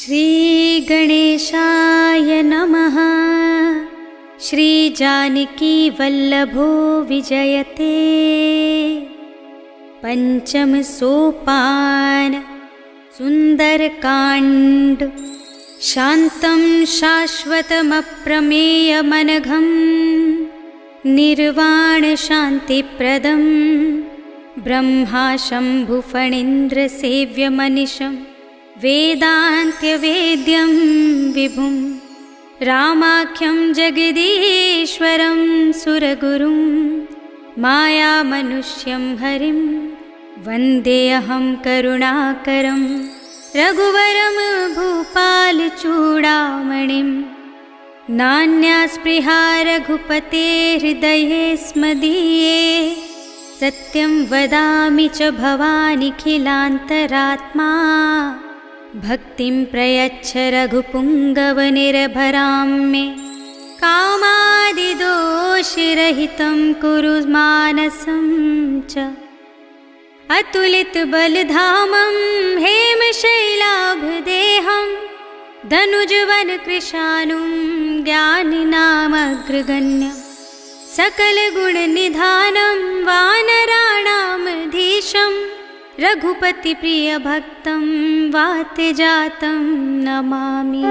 श्री गणेशाय नमः। श्री जानकी वल्लभो विजयते। पंचम सोपान सुंदरकांड। शांतं शाश्वतमप्रमेयमनघं निर्वाण शांतिप्रदं ब्रह्मा शंभुफणीन्द्र सेव्यमनिशं वेदान्त्यवेद्यं विभुं रामाख्यं जगदीश्वरं सुरगुरुं मायामनुष्यं हरिं वन्देऽहं करुणाकरं रघुवरं भूपालचूडामणिं। नान्यास्पृहा रघुपते हृदये स्मदीये सत्यं वदामि च भवानिखिलान्तरात्मा। भक्तिं प्रयच्छ रघुपुङ्गवनिर्भरां मे कामादिदोषरहितं कुरु मानसं च। अतुलितबलधामं हेमशैलाभदेहं धनुजवनकृशानुं ज्ञानिनामग्रगण्यं सकलगुणनिधानं वानराणामधीशं रघुपतिप्रियभक्तं वातजातं नमामि।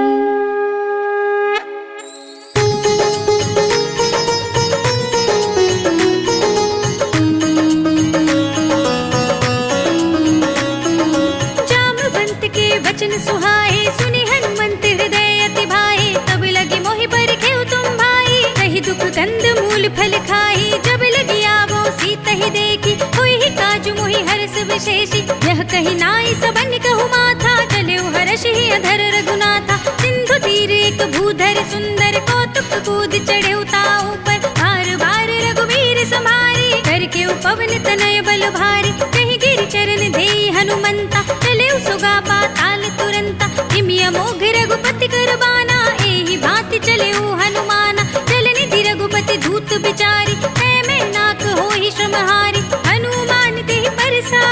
जामवंत के वचन सुहाए सुनि हनुमंत हृदय अति भाए। तब लगी मोहि परखेउ तुम भाई कहि दुख कंद मूल फल खाई। जब लगी आवो सीता ही देखी होई ही काजु मोहि हर्ष विशेषी। यह कही नाई सबन कहु माथा चलेउ हर्ष ही अधर रघुनाथा। सिंधु तीर एक भूधर सुंदर कौतुक कूद चढ़ेउ ताऊ पर। बार बार रघुवीर संभारी करके पवन तनय बल भारी। कहीं गिर चरण देई हनुमंता चलेउ सुगा पाताल तुरंता। हिमिया मोघ रघुपति करबाना एहि भांति चलेउ हनुमाना। चलनिधि रघुपति धूत बिचारी है में नाक होहि श्रमहारी। हनुमान तेहि परसा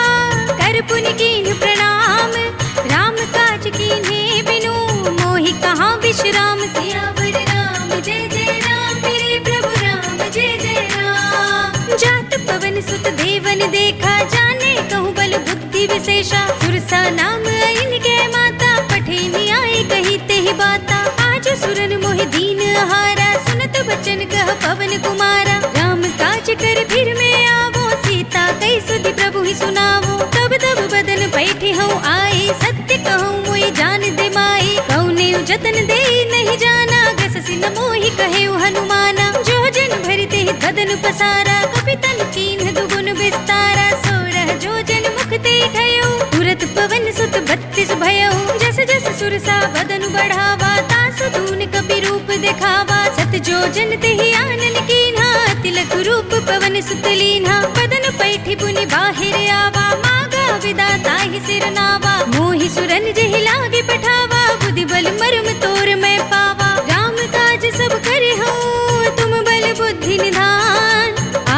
कर पुनि कीन्ह प्रणाम। राम काज कीन्हे बिनु मोहि कहाँ विश्राम। सियावर राम जय जय राम मेरे प्रभु राम जय जय राम। जात पवन सुत देवन देखा जाने कहूँ बल बुद्धि विशेषा। सुरसा नाम इनके माता पठे न्याय कही तेहि बाता। आज सुरन मोहि दीन हारा सुनत बचन कह पवन कुमारा। राम काज कर फिर में आवो सीता कई सुधि प्रभु ही सुनावो। तब तब बदन बैठे हूँ आए सत्य कहूँ मोहि जान दे माई। कौने जतन दे नहीं जाना गससि न मोहि कहेउ हनुमाना। जो जन भरते ही बदन पसारा कपितन कीन्ह दुगुन विस्तारा। सोरह जो जन मुख ते ठयउ तुरत पवन सुत 32 भयउ। जस जस सुरसा बदन बढ़ावा तासु दून कपि रूप दिखावा। सत जो जन तेहि आनन कीन्हा तिलक रूप पवन सुत लीन्हा। बदन पैठी पुनि बाहिर आवा मागा विदाता ही सिर नावा। मोहि सुरन जेहि लागे पठावा बुद्धि बल मर्म तोर मैं पावा। राम काज सब करे हूँ तुम बल बुद्धि निधान।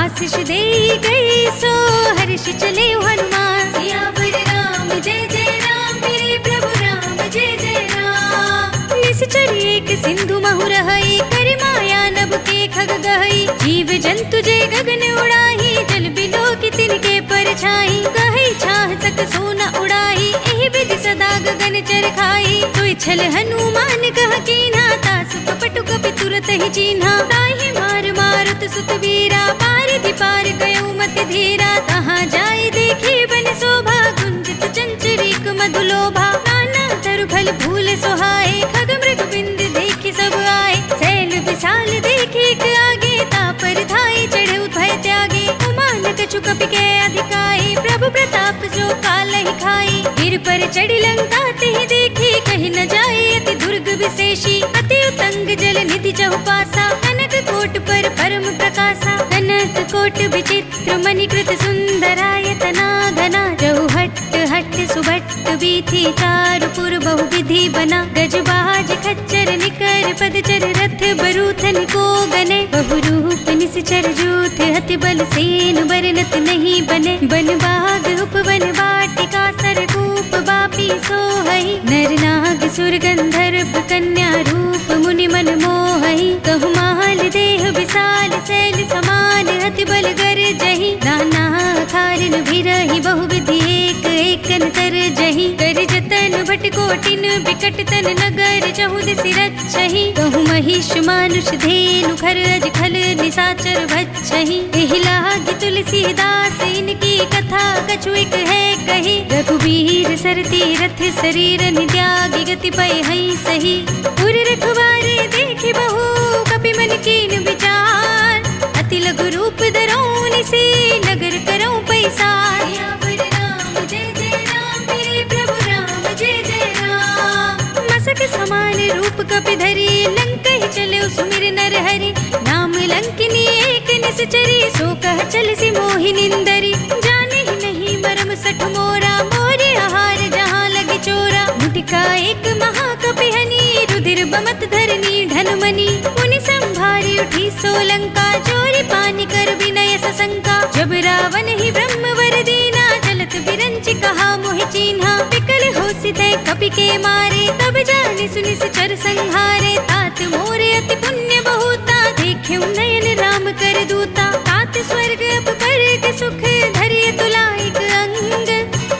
आशीष दे गई सो हर्ष चले हनुमान। सियावर राम जय जय राम मेरे प्रभु राम जय जय राम। निश्चर एक सिंधु महु रहई कर माया नभ के खग गहई। जीव जंतु जे गगन उड़ाही जल बिलो की तिनके परछाई। गहई छाह सक सोना उड़ाही एहि विधि सदा गगन चरखाई। सोई छल हनुमान कह कीन्हा तासु कपटु कपि तुरत ही चीन्हा। ताहि मार मारुत सुत वीरा पारिधि पार गयो मति धीरा। तहाँ जाय देखी बन शोभा गुंजित चंचरीक मधुलोभा। नाना तरु फल फूल सोहाए खग मृग बिंद देखी सब आए। सैल विशाल देखी एक आगे तापर धाई चढ़े भय त्यागे। उमान कछु कपि के अधिकाई प्रभु प्रताप जो काल ही खाई। गिर पर चढ़ी लंका तेहि देखी कहीं न जाए अति दुर्ग विशेषी। अति उतंग जल निधि चहुपासा कनक कोट पर परम प्रकाशा। कनक कोट विचित्र मणिकृत सुंदरायतना घना। जहु हट्ट हट्ट सुभट्ट बीथी चारुपुर बहु विधि बना। गजबाज खच्चर निकर पदचर रथ बरूथन को गने। बहुरूप निश्चर जूथ हति बल सेन बरनत नहीं बने। बनबाग उपवन वाटिका सरकूप बापी सोहई। नर नाग असुर गंधर्व कन्या रूप मुनि मन मोहहि, कहु माल देह विशाल शैल समान अति बल गर जहि, नाना खारन भिरहि बहुविधि एक एकन तर जहि, कर जतन भट कोटिन बिकट तन नगर चहु दिस रक्षहि, कहु महिष मानुष धेनु खर अज खल निशाचर भक्षहि, एहि लागी तुलसीदास इनकी कथा कछु एक है कही, रघुबीर सरती रथ शरीर त्यागी गति पय हई सही, उर रखवारे देखि बहु कपि मन कीन विचार, अति लघु रूप धरौनि से नगर करौ पैसार, सियावर राम जय जय राम मेरे प्रभु राम जय जय राम, मसक समान रूप कपि धरि लंकहि चले सुमिर नर हरि, नाम लंकिनी एक निश्चरी सो कह चल सी मोहि निंदरी, जाने ही नहीं मरम सठ मोरा मोरे आहार जहाँ लगे चोरा, मुटिका एक महाकपि हनि रुधिर बमत धरनी ढनमनी, मुनि संभारी उठी सोलंका चोरी पानी कर विनय सशंका, जब रावण ही ब्रह्म वर दीना चलत बिरंचि कहा मोहि चीन्हा, विकल होसि तै कपि के मारे तब जाने सुनि चर संहारे, तात मोरे अति पुण्य बहुता देखेउ नयन राम कर दूता, तात स्वर्ग अप परग सुख धरिय तुलाइक अंग,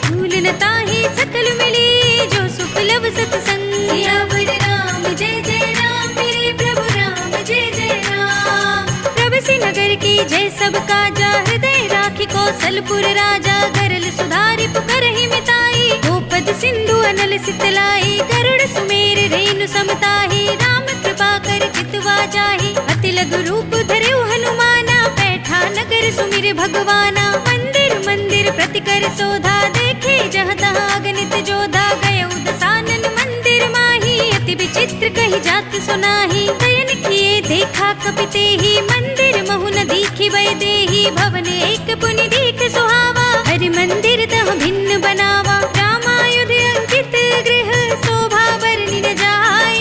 भूल न ताहि सकल मिली जो सुख लब सतसंग, सियावर राम जय जय राम मेरे प्रभु राम जय जय राम, प्रभसि नगर की जय सब काजा हृदय राखि कौशलपुर राजा, गरल सुधारि पुकारहि मिताई, गोपद सिंधु अनल सितलाई, गरुड़ सुमेर रेणु समताहि, राम कृपा कर चितवा जाहि, अति लघु रूप धरेउ हनुमाना, बैठा नगर सुमिर भगवाना, मंदिर मंदिर प्रति कर शोधा, देखे जहाँ तहाँ अगणित जोधा, गयउ दसानन मंदिर माही, अति विचित्र कही जात सुनाही, शयन किए देखा कपि तेहि, मंदिर महु न दीखि वै देहि, भवन एक पुनि दीख सुहावा, हरि मंदिर तह भिन्न बनावा, रामायुध अंकित गृह शोभा वर्णि न जाय,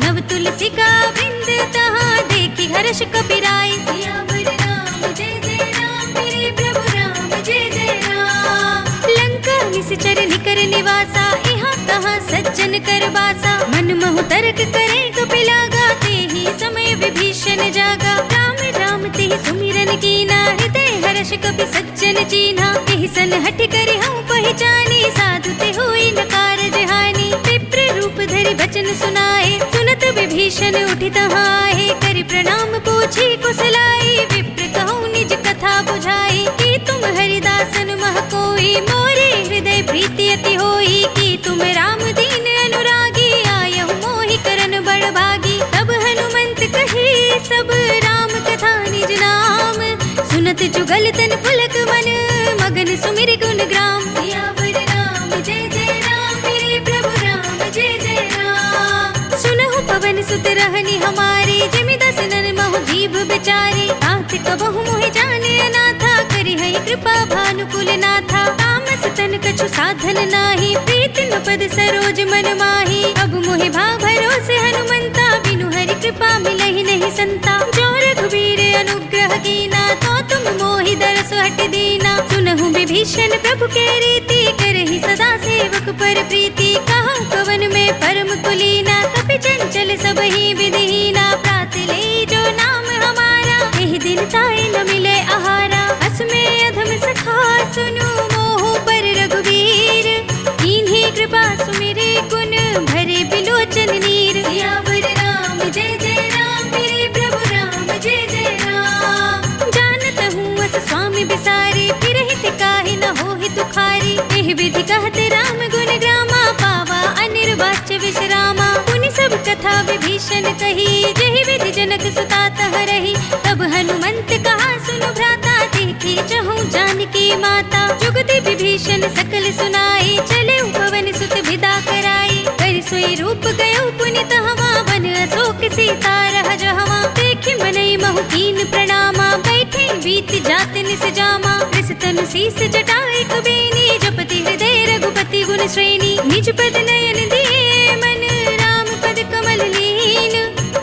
नव तुलसी का वृंद तहाँ देखि हर्ष कपि राय, सियावर राम जय जय राम मेरे प्रभु राम जय जय राम, लंका निश्चर निकर निवासा, यहाँ कहाँ सज्जन कर बासा, मन महु तर्क करे कपि लागा, तेहि समय विभीषण जागा, राम राम तेहि सुमिरन कीना, हृदय हर्ष कपि सज्जन चीन्हा, एहि सन हठि करि हऊँ पहिचानी, साधु ते होई न कारज हानि, विप्र रूप धरि बचन सुनाए, सुनत विभीषण उठि तहाँ आए, करि प्रणाम पूछी कुशलाई, विप्र कहूँ निज कथा बुझाई, कि तुम हरिदासन मह कोई, मोरे हृदय प्रीति अति होई, कि तुम राम दीन अनुरागी, आयहु मोहि करन बड़ भागी, तब हनुमंत कही सब राम कथा निज नाम, सुनत जुगल तन पुलक मन मगन सुमिर गुण ग्राम, सियावर राम जय जय राम मेरे प्रभु राम जय जय राम, सुनहु पवन सुत रहनि हमारे, जिमि दसनन महु जीभ बिचारे, तात कबहु मोहि जाने अनाथा, करि हई कृपा भानुकुल नाथा, तामस तन कछु साधन नाही, प्रीति न पद सरोज मन माही, अब मोहि भाव भरोसे हनुमंता, बिनु हरि कृपा मिलहि नहीं संता, जो रघुबीर अनुग्रह कीना, तो तुम मोहि दरस हट दीना, सुनहु विभीषण प्रभु के रीति, करहि सदा सेवक पर प्रीति, कहूँ कवन में परम कुलीना, कपि चंचल सबहि विधिहीना, प्रात ले जो नाम हमारा, एहि दिन ताय न मिले आहारा, अस में अधम सखा सुनु मोह पर रघुवीर, कीन्ही कृपा सुमिरे गुण भरे बिलोचन नीर, सियावर राम जय जय राम मेरे प्रभु राम जय जय राम, जानत हूँ अस स्वामी बिसारे, फिर हित काहि न होहि तुखारी, एहि विधि कहते राम गुण ग्रामा, पावा अनिर्वाच्य विश्रामा, पुनि सब कथा विभीषण कही, जहि विधि जनक सुता तह रही, तब हनुमंत कहा सुनु भ्राता, देखी चहु जानकी माता, जुगति विभीषण सकल सुनाई, चले पवन सुत विदा कराई, कर सोई रूप गयो पुनि तहवा, वन अशोक सीता रह जहवा, देखि मनई महु कीन प्रणामा, बैठे बीत जात निस जामा, कृष तनु शीस जटाई कुबेनी, जपति हृदय रघुपति गुण श्रेणी, निज पद नयन दिए मन राम पद कमल लीन,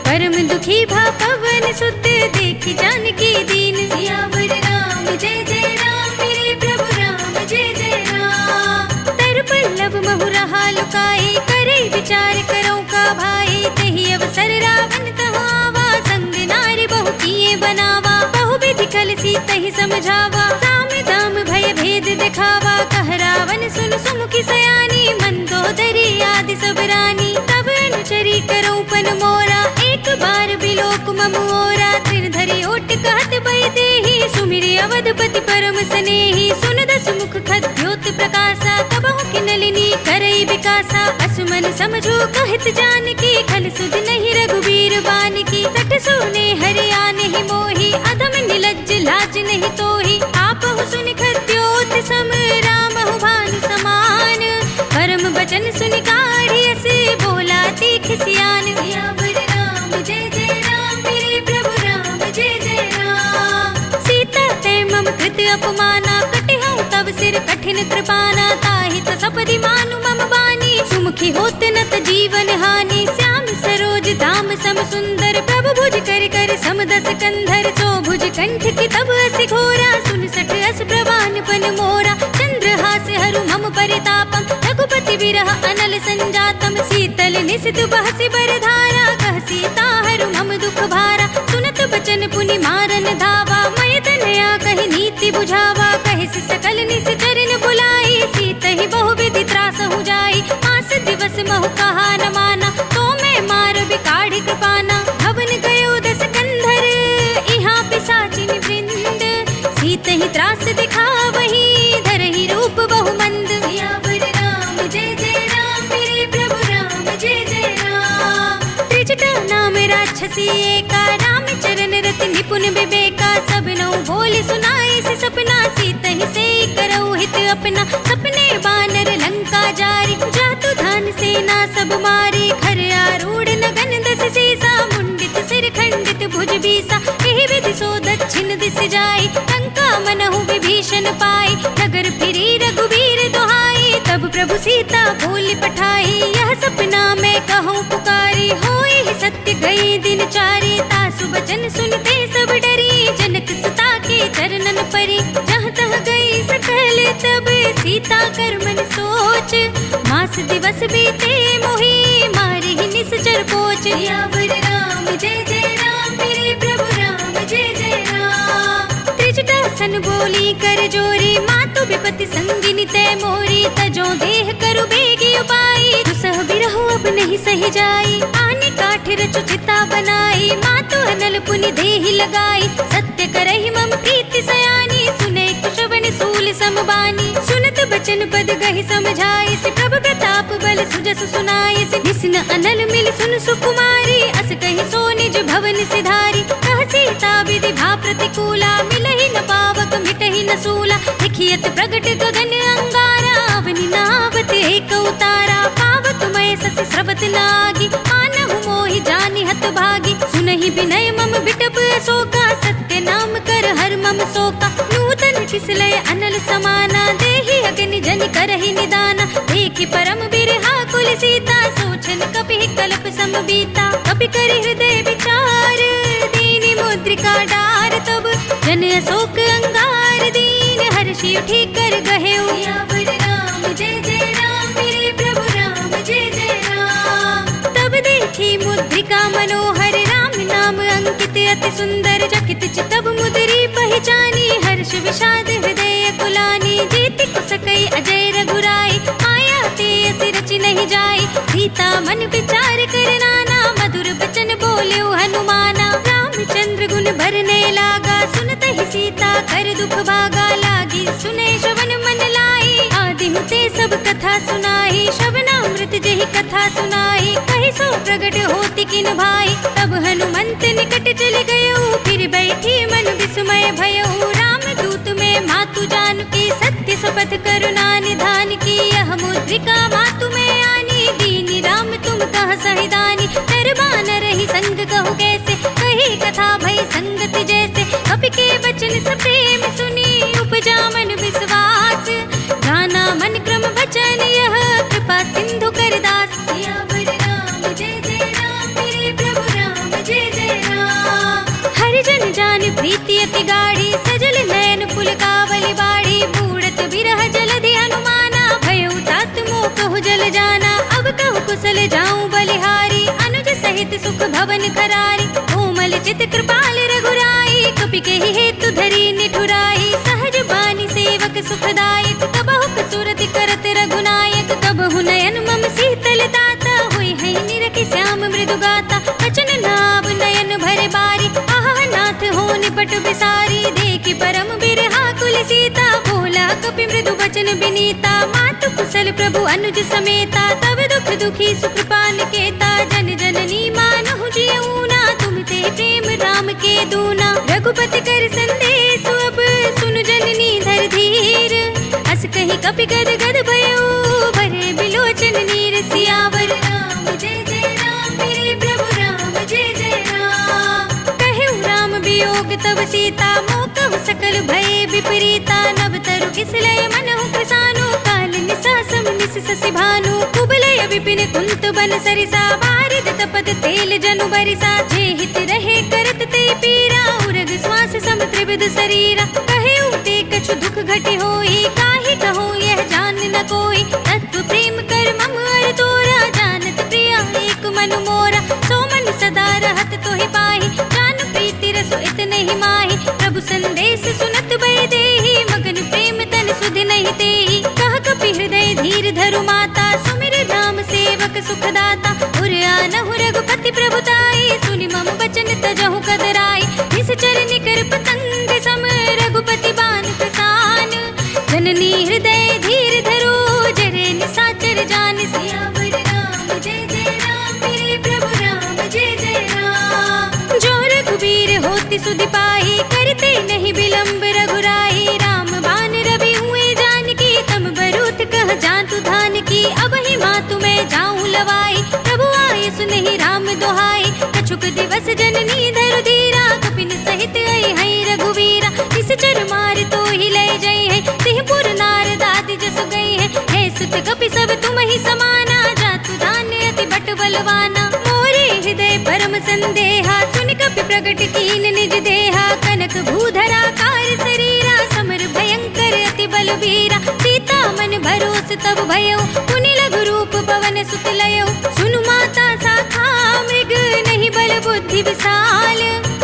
परम दुखी भा पवन सुत देखि जानकी दीन, सियावर राम जय जय राम मेरे प्रभु राम जय जय राम, तर पल्लव महु रहा लुकाई, करे विचार कहीं समझावा, साम दाम भय भेद दिखावा, कह रावण सुन सुमुखी सयानी, मंदोदरी आदि सब रानी, तब अनुचरी करो पन मोरा, एक बार बिलोक ममोरा, त्रिन धरी ओट कहत बहि देहि, सुमिरि अवधपति परम स्नेही, सुन दस मुख खद्योत प्रकाशा, कबहु कि नलिनी करई विकासा, असुमन समझो कहत जानकी, खल सुध नहीं रघुबीर बान की, सठ सोने हरिया नहीं मोही, अधम निलज्ज लाज नहीं तोही, आपहु सुनि खद्योत सम, रामहु भानु समान, परम बचन सुनि काढ़ियस, बोला तीख सियान, सियावर राम जय जय राम, मेरे प्रभु राम जय जय राम, सीता ते मम कृत अपमाना, कटिहउँ तब सिर कठिन कृपाना, ताहि त सपदि मानु मम बानी, सुमुखी होत न त जीवन हानि, श्याम सरोज धाम सम सुंदर, प्रभु भुज कर कर समदस कंधर, सो भुज कंठ की तब असि घोरा, सुन सठ अस प्रवान पन मोरा, चंद्रहास हरु मम परितापम, रघुपति विरह अनल संजातम, शीतल निसित बहसि बरधारा, कह सीता हरु मम दुख भारा, सुनत बचन पुनि मारन धावा, मय तनया कहि नीति बुझावा, कहि सकल निस चरण बुलाई, सीतहि बहु विधि त्रास हो जाई, मास दिवस महु कहा न माना, तो मैं मार बिकाढ़ी कृपाना, भवन गयो दस कंधर, इहाँ पिशाचिन वृंद, सीतहि त्रास दिखावही, धरहि रूप बहु मंद, सियावर राम जय जय राम, मेरे प्रभु राम जय जय राम, त्रिजटा नाम राक्षसी एका, राम चरण रति निपुण विवेका, सब नौ बोल सुनाए से सपना, सीतहि से करऊ हित अपना, सपने बानर लंका जारी, जातु धान सेना सब मारी, खर आरूढ़ नगन दस सीसा, मुंडित सिर खंडित भुज बीसा, एहि विधि सो दक्षिण दिस जाई, लंका मनहु विभीषण पाई, नगर फिरी रघुबीर दुहाई, तब प्रभु सीता बोल पठाई, यह सपना मैं कहूँ पुकारी, होई सत्य गई दिन चारी, तासु बचन सुनते सब डरी, जनक सुता के चरणन परी, जहाँ तह गई सकल तब, सीता कर मन सोच, मास दिवस बीते मोही, मारी ही निश्चर पोच, सियावर राम जय जय राम, मेरे प्रभु राम जय जय राम, त्रिजटा सन बोली कर जोरी, मातु विपति संगिनी तै मोरी, तजो देह करु बेगी उपाई, दुसह बिरहु अब नहीं सही जाई, आने काठ रचु चिता बनाई, मातु अनल पुनि देहि लगाई, सत्य करहि मम प्रीति सयानी, सुने कुशवन सूल समबानी, सुनत बचन पद गहि समझाई, से प्रभु प्रताप बल सुजस सुनाई, से निस्न अनल मिल सुन सुकुमारी, अस कहि सो निज भवन सिधारी, कह सीता विधि भा प्रतिकूला, मिलहि न पावक मिटहि न सूला, लिखियत प्रगट गगन अंगारा, अवनि नावत एक उतारा, पावक मय सस स्रवत नागी, मानहु मोहि जानि हत भागी, सुनहि बिनय मम बिटप अशोका, सत्य नाम कर हर मम शोका, नूतन किसलय अनल समाना, देहि अग्नि जनि करहि निदाना, देखि परम बिरहा कुल सीता, सोचन कपि कल्प सम बीता, कपि करि हृदय विचार, दीनि मुद्रिका डार, तब जन अशोक अंगार, दीन हर्षि उठी कर गहेउ, सियावर राम जय जय राम, मेरे प्रभु राम जय जय राम, तब देखी मुद्रिका मनोहर, राम नाम अंकित अति सुंदर, चकित चितव मुद्री पहचानी, हर्ष विषाद हृदय कुलानी, जीत को सकई अजय रघुराई, माया ते असि रचि नहीं जाई, सीता मन विचार कर नाना, मधुर बचन बोल्यो हनुमाना, रामचंद्र गुण भरने लागा, सुनत ही सीता कर दुख भागा, लागी सुने श्रवण मन लाई, आदि ते सब कथा सुनाई, श्रवणामृत जहि कथा सुनाई, कहि सो प्रगट होति किन भाई, तब हनुमंत निकट चल गयो, फिर बैठी मन विस्मय भयो, राम दूत में मातु जानकी, सत्य शपथ करुणा निधान की, यह मुद्रिका मातु में आनी, दीनी राम तुम कह सहिदानी, दरबान रही संग कहु कैसे, कही कथा भई संगति जैसे, कपि के वचन सब प्रेम सुनी, उपजा मन विश्वास, गाना मन क्रम वचन यह, कृपा सिंधु कर दास, सियावर राम जय जय राम, मेरे प्रभु राम जय जय राम, हरि जन जान प्रीति अति गाढ़ी, सजल नयन पुलकावली बाढ़ी, बूढ़त बिरह जलधि हनुमाना, भयउ तात मोह कहु जल जाना, अब कहु कुशल जाऊं बलिहारी, अनुज सहित सुख भवन खरारी, कोमल चित कृपाल रघुराई, कपि के हेतु धरी निठुराई, एक सुखदायक, कबहु कसुरति करत रघुनायक। कबहु नयन मम शीतल दाता, हुई है निरखि श्याम मृदु गाता। बचन नाव नयन भरे बारी, आहा नाथ हो निपट बिसारी। देखि परम बिरहा कुल सीता, बोला कपि मृदु बचन बिनीता। मातु कुशल प्रभु अनुज समेता, तब दुख दुखी सुकृपा निकेता। जन जननी मानहु जियऊना, तुम ते प्रेम राम के दूना। रघुपति कर संदेश अब सुनु जननी धर धीर। अस कहि कपि गद गद भयो, भरे बिलोचन नीर। सियावर राम जय जय राम, मेरे प्रभु राम जय जय राम। कहु राम वियोग तब सीता, मोकहु सकल भय विपरीता। नव तरु किसलय मनहु कृसानु, काल निसा सम निस ससि भानु। कुबलय विपिन कुंत बन सरिसा, बारिद तपत तेल जनु बरिसा। जे हित रहे करत ते पीरा, उरग श्वास सम त्रिविध शरीरा। कहे ते कछु दुख घटे होई, काहि कहो यह जान न कोई। तत्व प्रेम कर मम अर तोरा, जानत प्रिया एक मन मोरा। सो मन सदा रहत तोहि पाहि, जान प्रीति रसो इत नहीं माहि। प्रभु संदेश सुनत भय देहि, मगन प्रेम तन सुधि नहीं तेहि। कह कपि हृदय धीर धरु माता, सुमिर राम सेवक सुखदाता। उर आनहु रघुपति प्रभुताई, सुनि मम बचन तजहु कदराई। निश्चर निकर पतंग सम, रघुपति बान प्रसान। जननी हृदय धीर धरो, जरे निसाचर जान। सियावर राम जय जय राम, मेरे प्रभु राम जय जय राम। जो रघुबीर होति सुधि पाहि, करते नहीं विलंब रघुराई। राम बान रवि हुए जानकी, तम बरूथ कह जातु धान की। अब ही मातु मैं जाऊं लवाई, प्रभु आए सुनहि राम दोहाई। कछुक दिवस जननी धरु धीरा, कपिन सहित आई है रघुवीरा। निश्चर मार तो ही ले जई है, सिंहपुर नार दाति जसु गई है। हे सुत कपि सब तुम ही समाना, जातु धान्य अति बट बलवाना। मोरे हृदय परम संदेहा, सुनि कपि प्रगट कीन निज देहा। कनक भूधरा कार शरीरा, समर भयंकर अति बलबीरा। सीता मन भरोस तब भयो, पुनि लघु रूप पवन सुत लयो। सुनु माता साखा मृग, नहीं बल बुद्धि विशाल।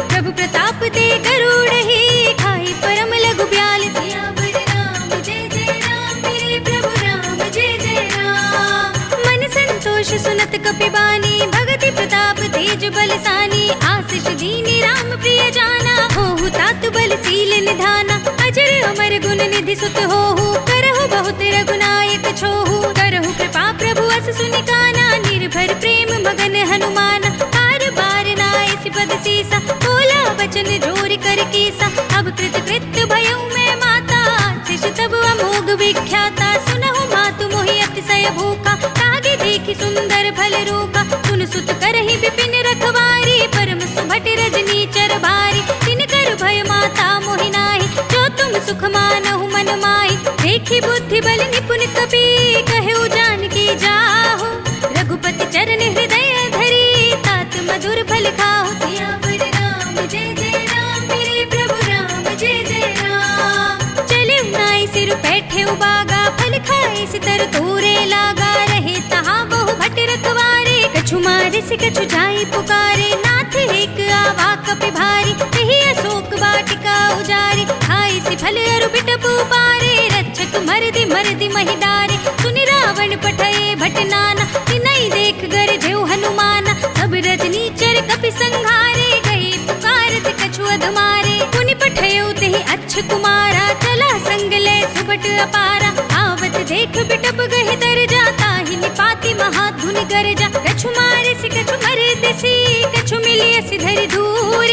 प्रभु प्रताप ते गरुड़हि, खाई परम लघु ब्याल। सियावर राम जय जय राम, मेरे प्रभु राम जय जय राम। मन संतोष सुनत कपि बानी, भगति प्रताप तेज बलसानी। आशीष दीनी राम प्रिय जाना, होहु तात बल सील निधाना। अजर अमर गुण निधि सुत होहु, करहु बहुत रघुनायक छोहु। करहु कृपा प्रभु अस सुनि काना, निर्भर प्रेम मगन हनुमाना। कार बार नाय पद सीसा, बोला बचन जोर कर कीसा। अब कृत कृत्य भयउ मैं माता, शिष तब अमोघ विख्याता। सुनहु मातु मोहि अतिशय भूखा, तागे देखि सुंदर फल रूका। सुन सुत करहि विपिन रखवारी, परम सुभट रजनी चर भारी। तिनकर भय माता मोहि नाहि, जो तुम सुख मानहु मन माहि। देखि बुद्धि बल निपुण कपि, कहु जानकी जाहु। रघुपति चरण हृदय धरी, तात मधुर फल खाहु। सियावर राम जय जय राम, मेरे प्रभु राम जय जय राम। चले नाई सिर बैठे उबागा, फल खाए सितर तोरे लागा। रहे तहाँ बहु भट रखवारे, कछु मारे से कछु जाई पुकारे। नाथ एक आवा कपि भारी, कही अशोक वाटिका उजारी। खाई सि फल अरु बिटपु पारे, रक्षक मरदि मरदि महि डारे। सुनि रावण पठए भट नाना, तिनहि देख गर जेउ हनुमाना। सब रजनी चर कपि संघारे, गए पुकारत कछु अधमारे। पुनि पठयो तेहि अच्छ कुमारा, चला संग ले सुबट अपारा। आवत देख बिटप गहि दरजा, ताहि निपाति महाधुनि गरजा। कछु मारे से कछु मरे दिसी, कछु मिलिय सिधरि दूर।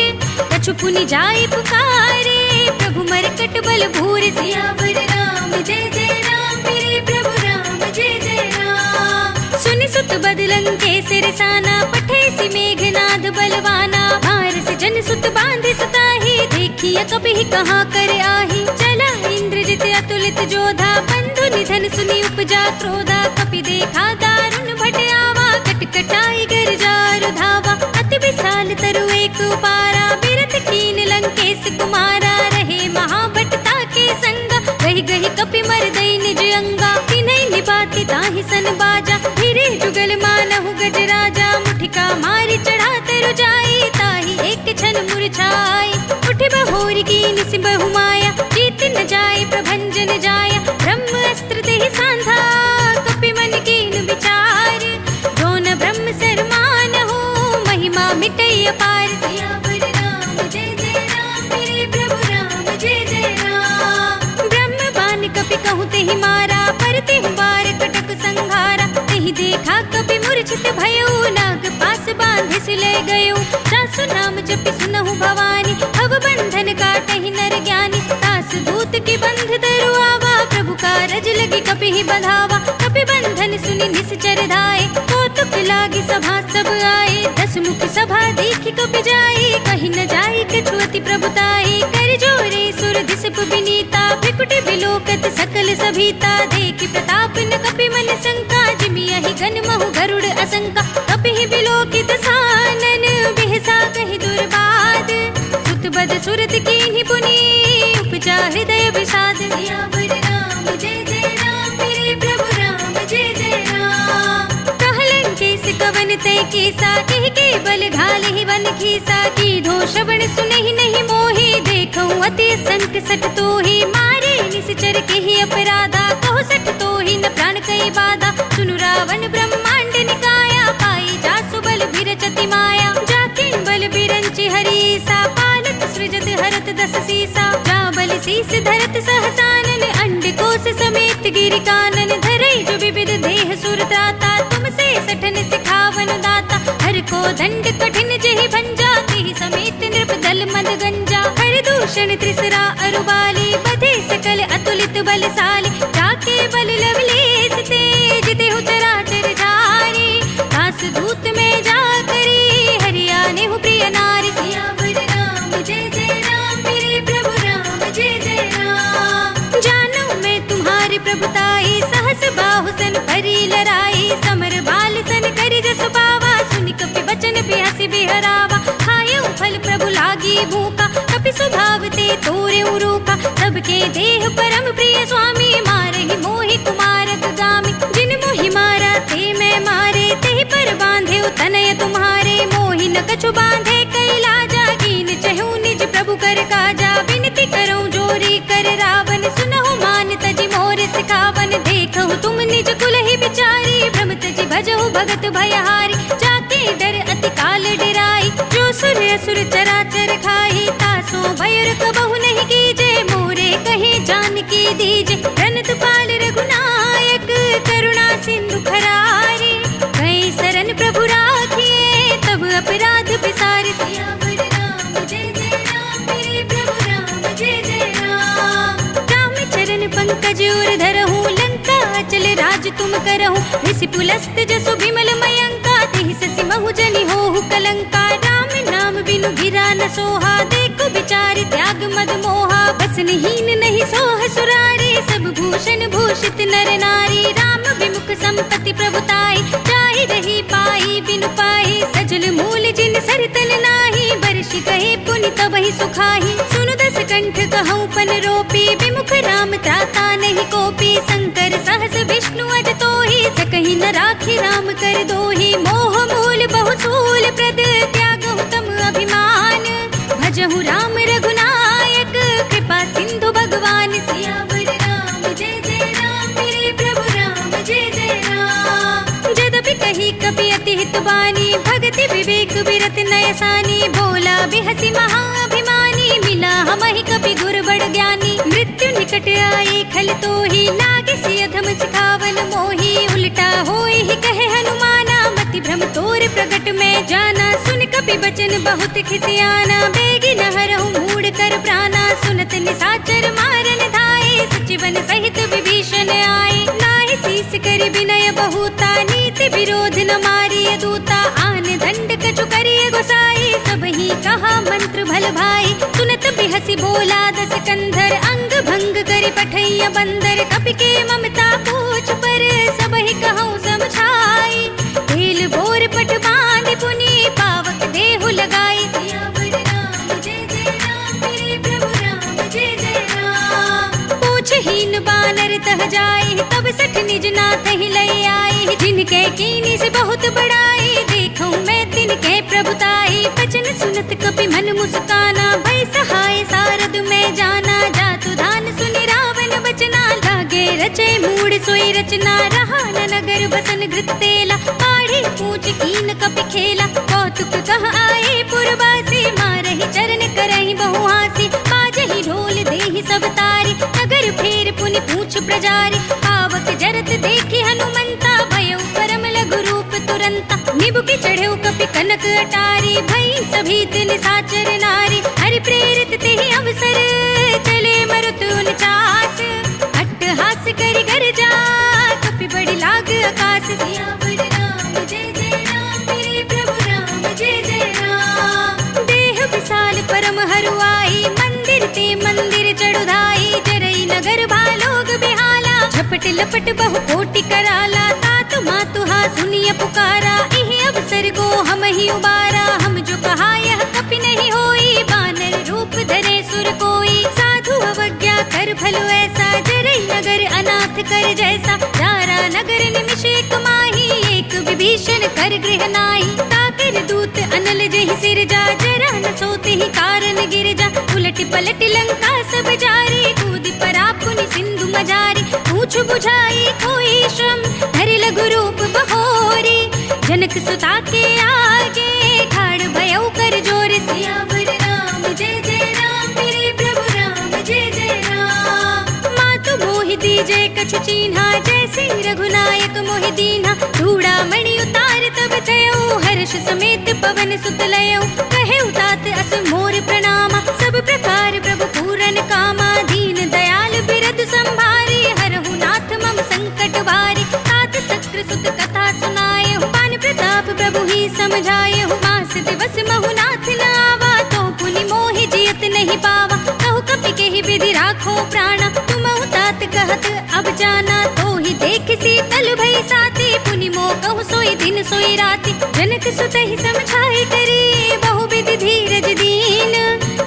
कछु पुनि जाई पुकारे, प्रभु मरकट बल भूर। सियावर राम जय जय राम, मेरे प्रभु राम जय जय राम। सुनि सुत बदलन के सिरसाना, पठे सि मेघनाद बलवाना। भार से जन सुत बांधे सुताही, देखिए कभी कहाँ कर आही। चला इंद्रजित अतुलित जोधा, बंधु निधन सुनि उपजा क्रोधा। कपि देखा दारुण भट आवा, कटकटाई गर जारु धावा। अति विशाल तरु एक उपारा, बिरथ कीन लंकेश कुमारा। रहे महाभटता के संगा, गहि गहि कपि मरदई निज अंगा। तिन्हि निबाति ताहि सन बाजा, धीरे जुगल मानहु गज राजा। मुठिका मारी चढ़ा तरु जाई, ताहि एक छन मुरझाई। उठ बहोर की निसि बहु माया, जीत न जाए प्रभंजन बचन जाया ब्रह्म अस्त्र ते सांधा कपि मन कीन विचार जो न ब्रह्म सरमान हो महिमा मिटई अपार सियावर राम जय जय राम मेरे प्रभु राम जय जय राम ब्रह्म बान कपि कहूँ तेहि मारा पर तेहु बार कटक संघारा तेहि देखा कपि मूर्छित भयो नाग पास बांधिस ले गयो सासु नाम जपि सुनहु भवानी भव बंधन काटहि नर ज्ञानी तास दूत की बंध धरु आवा प्रभु कारज लगी कपि ही बंधावा कपि बंधन सुनि निश्चर धाये कौतुक लागी सभा सब आए दस मुख सभा देखि कपि जाए कहीं न जाए कछुअति प्रभुताई कर जोरे सुर दिसप विनीता भ्रिकुटि विलोकत सकल सभीता देखि प्रताप न कपि मन शंका जिमि यहि गन महु गरुड़ असंका कपि ही विलोकित सानन बिहसा कहि दुर्बाद सुत बद सुरत कीन्हि पुनि उपजा हृदय विषाद सियावर राम जय जय राम मेरे प्रभु राम जय जय राम कहलन केस कवन तय केसा कहि के बल घाल ही वन खीसा की धो श्रवण सुनहि नहीं मोहि देखऊं अति संत सठ तोहि मारे निश्चर के ही अपराधा कहो सठ तोहि न प्राण कई बाधा सुनु रावण ब्रह्मांड निकाया पाई जासु बल बिरचति माया जाकिन बल बिरंचि हरीसा पालत सृजत हरत दस सीसा जा बल शीस धरत सहसानन अंड कोश समेत गिरि कानन धरई जो विविध देह सुर त्राता तुमसे सठन सिखावन दाता हर को दंड कठिन जेहि भंजा तेहि समेत नृप दल मद गंजा हर दूषण त्रिसरा अरुबाली बधे सकल अतुलित बलशाली जाके बल लवलेस तेज देहु चराचर जारी दास दूत में जा करी हरियाणे हु प्रिय नारी सियावर राम जय जय राम मेरे प्रभु राम जय जय राम जानू मैं तुम्हारी प्रभुताई सहस बाहु सन परी लड़ाई समर बाल सन करि जसु पावा सुनि कपि बचन बिहसि बिहरावा खायउ फल प्रभु लागी भूखा कपि स्वभाव ते तोरे उरूका सबके देह परम प्रिय स्वामी मारहि मोहि कुमारक गामी जिन मोहि मारा ते मैं मारे तेहि पर बांधे तनय तुम्हारे मोहि न कछु बांधे कैलाजा कीन चहु निज प्रभु कर काजा विनती करऊं जोरी कर रावण सुनहु मान तजि मोर सिखावन देखहु तुम निज कुल ही बिचारी भ्रम तजि भजहु भगत भयहारी जाके डर अति काल डराई जो सुर असुर चराचर खाई तासो भयर कबहु नहीं कीजे मोरे कहे जान की दीजे प्रणत पाल रघुनायक करुणा सिंधु खरारी कई शरण प्रभु राखिए तब अपराध विसार सियावर राम जय जय राम मेरे प्रभु राम जय जय राम राम चरण पंकज उर धरहु लंका अचल राज तुम करहु ऋषि पुलस्त जसु विमल मयंका तेहि ससि महु जनि होहु कलंका राम नाम बिनु गिरा न सोहा देखो विचार त्याग मद मोहा बसनहीन नहीं सोह सुरारे सब भूषण भूषित नर नारी राम विमुख संपत्ति प्रभुताई जाहि रही पाई बिनु पाई सजल मूल जिन सरतन नाही बरषि कहे पुनि तबहि सुखाही सुनु दस कंठ कहूँ पन रोपी विमुख राम त्राता नहीं कोपी शंकर सहस विष्णु अज तोहि सकहि न राखी राम कर दोहि मोह मूल बहु सूल प्रद त्यागहु तम अभिमान भजहु राम रघुनायक कृपा सिंधु भगवान सियावर राम जय जय राम मेरे प्रभु राम जय जय राम जदपि कही कपि अति हित बानी भगति विवेक विरत नयसानी बोला बिहसी महाअभिमानी मिला हमहि कपि गुर बड़ ज्ञानी मृत्यु निकट आई खल तोहि लागे सिय धम सिखावन मोहि उल्टा होय ही कहे हनुमाना मति भ्रम तोर प्रगट में जाना सुन कपि बचन बहुत खिसियाना बेगी न हरहु मूढ़ कर प्राणा सुनत निसाचर मारन धाये सचिवन सहित विभीषण आए नाहि शीस करि विनय बहुता नीति विरोध न मारिय दूता आन दंड कछु करिय गोसाई सब ही कहा मंत्र भल भाई सुनत बिहसी बोला दस कंधर अंग भंग करि पठैया बंदर कपि के ममता पूछ पर सब ही कहूँ समझाई तेल बोर पट बांध पुनि पावक देहु लगाई सियावर राम जय जय राम मेरे प्रभु राम जय जय राम पूछहीन बानर तह जाए तब सठ निज नाथ ही लय आए जिनके कीनी से बहुत बड़ाई देखूं मैं तिनके प्रभुताई बचन सुनत कपि मन मुस्काना भय सहाय सारद में जाना जातु धान सुनि रावण बचना रचे मूड सोई रचना, रहा न नगर बसन घृत तेला, पाढ़ी पूछ कीन कपि खेला, कौतुक कह आए पुरवासी, मारहि चरण करहि बहु हासी, बाजहि ढोल देहि सब तारी, नगर फेर पुनि पूछ प्रजारी, पावक जरत देखि हनुमंता, भयउ परम लघु रूप तुरंता, निबुकि चढ़ेउ कपि कनक अटारी, भई सभी तिन साचर नारी, हरि प्रेरित तेहि अवसर, चले मरुत उनचास, अट्टहास करि गर्जा, कपि बड़ि लाग आकाश, सियावर राम जय जय राम, मेरे प्रभु राम जय जय राम, देह विशाल परम हरुआई, मंदिर ते मंदिर चढ़ुधाई, जरई नगर भालोग बिहाला, झपट लपट बहु कोटि कराला, तात मातु हा सुनिय पुकारा, इहि अवसर को हम ही उबारा, हम जो कहा यह कपि नहीं होई, बानर रूप धरे सुर कोई, साधु अवज्ञा कर भलो ऐसा, जरई नगर अनाथ कर जैसा, दारा नगर निमिष एक माही, एक विभीषण कर गृह नाहि, ताकर दूत अनल जहि सिर जा, जरा न सोते ही कारण गिर जा, उलट पलट लंका सब जारी, कूद परा पुनि सिंधु मजारी, पूछ बुझाई कोई श्रम, धरि लघु रूप बहोरी, जनक सुता के आगे, ठाड़ भयउ कर जोर, सियावर राम जय जय राम, मेरे प्रभु राम जय जय राम, मातु मोहि दीजे कछु चीन्हा, जैसे रघुनायक मोहि दीन्हा, चूड़ामणि उतार तब तयउ, हर्ष समेत पवन सुत लयउ, कहे उतात अस मोर प्रणामा, सब प्रकार प्रभु पूरन कामा, दीन दयाल बिरद संभारी, हरहु नाथ मम संकट भारी, तात सक्र सुत कथा सुनाए, पान प्रताप प्रभु ही समझाए, मास दिवस महु नाथ न आवा, तो पुनि मोहि जियत नहीं पावा, कहु कपि केहि विधि राखो प्राणा, तुम तात कहत अब जाना, तो ही देख शीतल भई साथी, पुनि मोह कहु सोई दिन सोई राति, जनक सुत ही समझाई करी, बहु विधि धीरज दीन,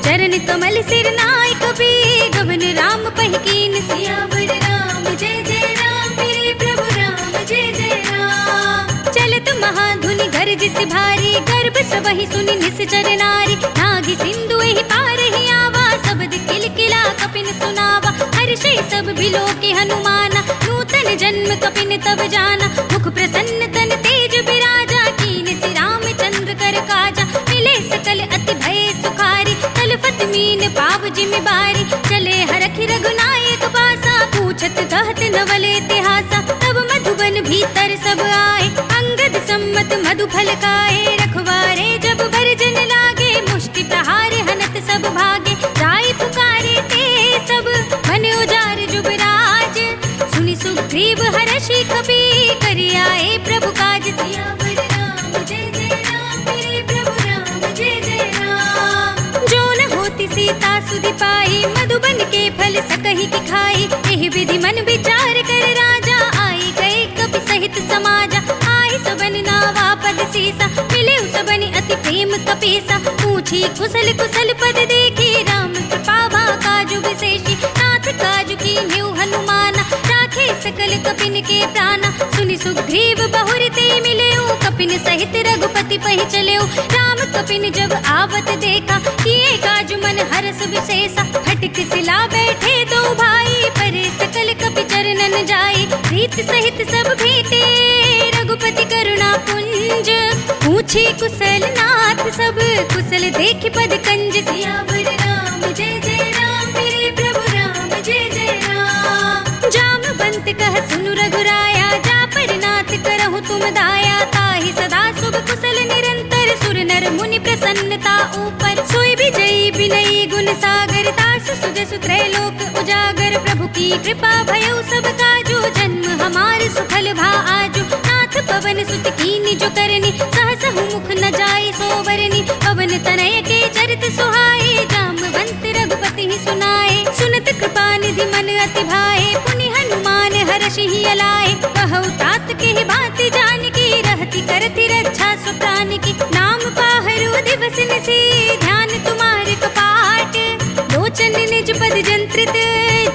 चरण कमल सिर नाय कपि, गगन राम पहिकीन, सियावर राम जय जय राम, मेरे प्रभु राम जय जय राम, चलत महाधुनि गरज सि भारी, गर्भ सबहि सुनि निश्चर नारी, नागी सिंधु एहि पार ही आवा, शब्द किलकिला कपिन सुनावा, हर्षे सब भिलो के हनुमाना, नूतन जन्म कपिन तब जाना, मुख प्रसन्न तन तेज बिराजा, कीन सि रामचंद्र कर काजा, मिले सकल अति भय सुखारी, तलपत मीन पाव जिमि बारी, चले हरखि रघुनायक पासा, पूछत कहत नवल इतिहासा, तब मधुबन भीतर सब आए, अंगद सम्मत मधु फल खाए, रखवारे जब भरजन लागे, मुष्टि प्रहार हनत सब भागे, जाय पुकारे ते सब, मन उजार जुबराज, सुनि सुग्रीव हर्षि कपि, करि आए प्रभु काज, सियावर राम जय जय राम, मेरे प्रभु राम जय जय राम, जो न होती सीता सुधि पाई, मधुबन के फल सकहि की खाई, एहि विधि मन विचार कर राजा, आई गए कपि सहित समाजा, आई सबन नावा पद सीसा, मिले सबनि अति प्रेम कपीसा, पूछी कुशल कुशल पद देखी, राम कृपा भा काजु विशेषी, नाथ काजु कीन्ह्यु हनुमाना, राखे सकल कपिन के प्राणा, सुनि सुग्रीव बहुर ते मिलेउ, कपिन सहित रघुपति पहि चलेउ, राम कपिन जब आवत देखा, किए काजु मन हरस विशेषा, हटिक सिला बैठे दो भाई, परे सकल कपि चरणन जाई, प्रीत सहित सब भेटे, रघुपति करुणा पुंज, पूछी कुशल नाथ सब, कुशल देखि पद कंज, सियावर राम जय जय राम, मेरे प्रभु राम जय जय राम, जामवंत कह सुनु रघुराया, जा पर नाथ करहु तुम दाया, ताहि सदा शुभ कुशल निरंतर, सुर नर मुनि प्रसन्नता ऊपर, सोई विजयी विनयी गुण सागर, तासु सुजसु त्रैलोक उजागर, प्रभु की कृपा भयउ सब काजू, जन्म हमार सुफल भा आजू, नाथ पवन सुत कीनि जो करनी, सहसहु मुख न जाय सोवरनी, पवन तनय के चरित सुहाए, जामवंत रघुपति ही सुनाए, सुनत कृपा निधि मन अति भाए, पुनि हनुमान हर्षि ही अलाए, कहु तात के ही भांति जानकी, रहति करति रक्षा सु प्राण की, नाम पाहरु दिवस निसी, ध्यान तुम्हारे कपाट, लोचन निज पद जंत्रित,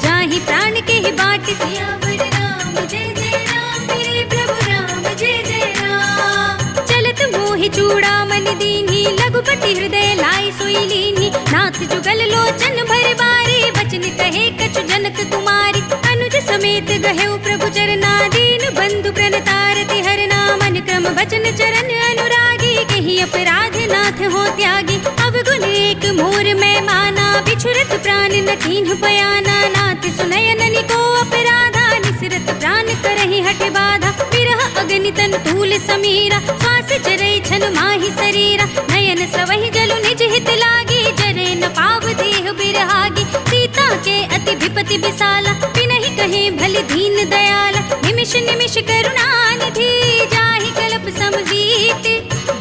जाहि प्राण के ही बाट, सियावर राम जय जय राम, मेरे प्रभु राम जय जय राम, चलत मोहि चूड़ामणि दीन्ही, लघुपति हृदय लाई सोई लीन्ही, नाथ जुगल लोचन भर बारी, बचन कहे कछु जनक कुमारी, अनुज समेत गहेउ प्रभु चरना, दीन बंधु प्रणतारति हरना। मन क्रम वचन चरण अनुरागी, कहीं अपराध नाथ हो त्यागी। अवगुण एक मोर मैं माना, बिछुरत प्राण न कीन्ह बयाना। नाथ सुनयन निको अपराधा, निसरत प्राण करहि हठ बाधा। विरह अग्नि तन तूल समीरा, श्वास चरै छन माहि शरीरा। नयन सवहि जलु निज हित लागी, जरे न पाव देह बिरहागी। सीता के अति विपति विसाला, बिनहि कहे भल दीन दयाला। निमिष निमिष करुणा निधि, जाहि कल्प समजीत।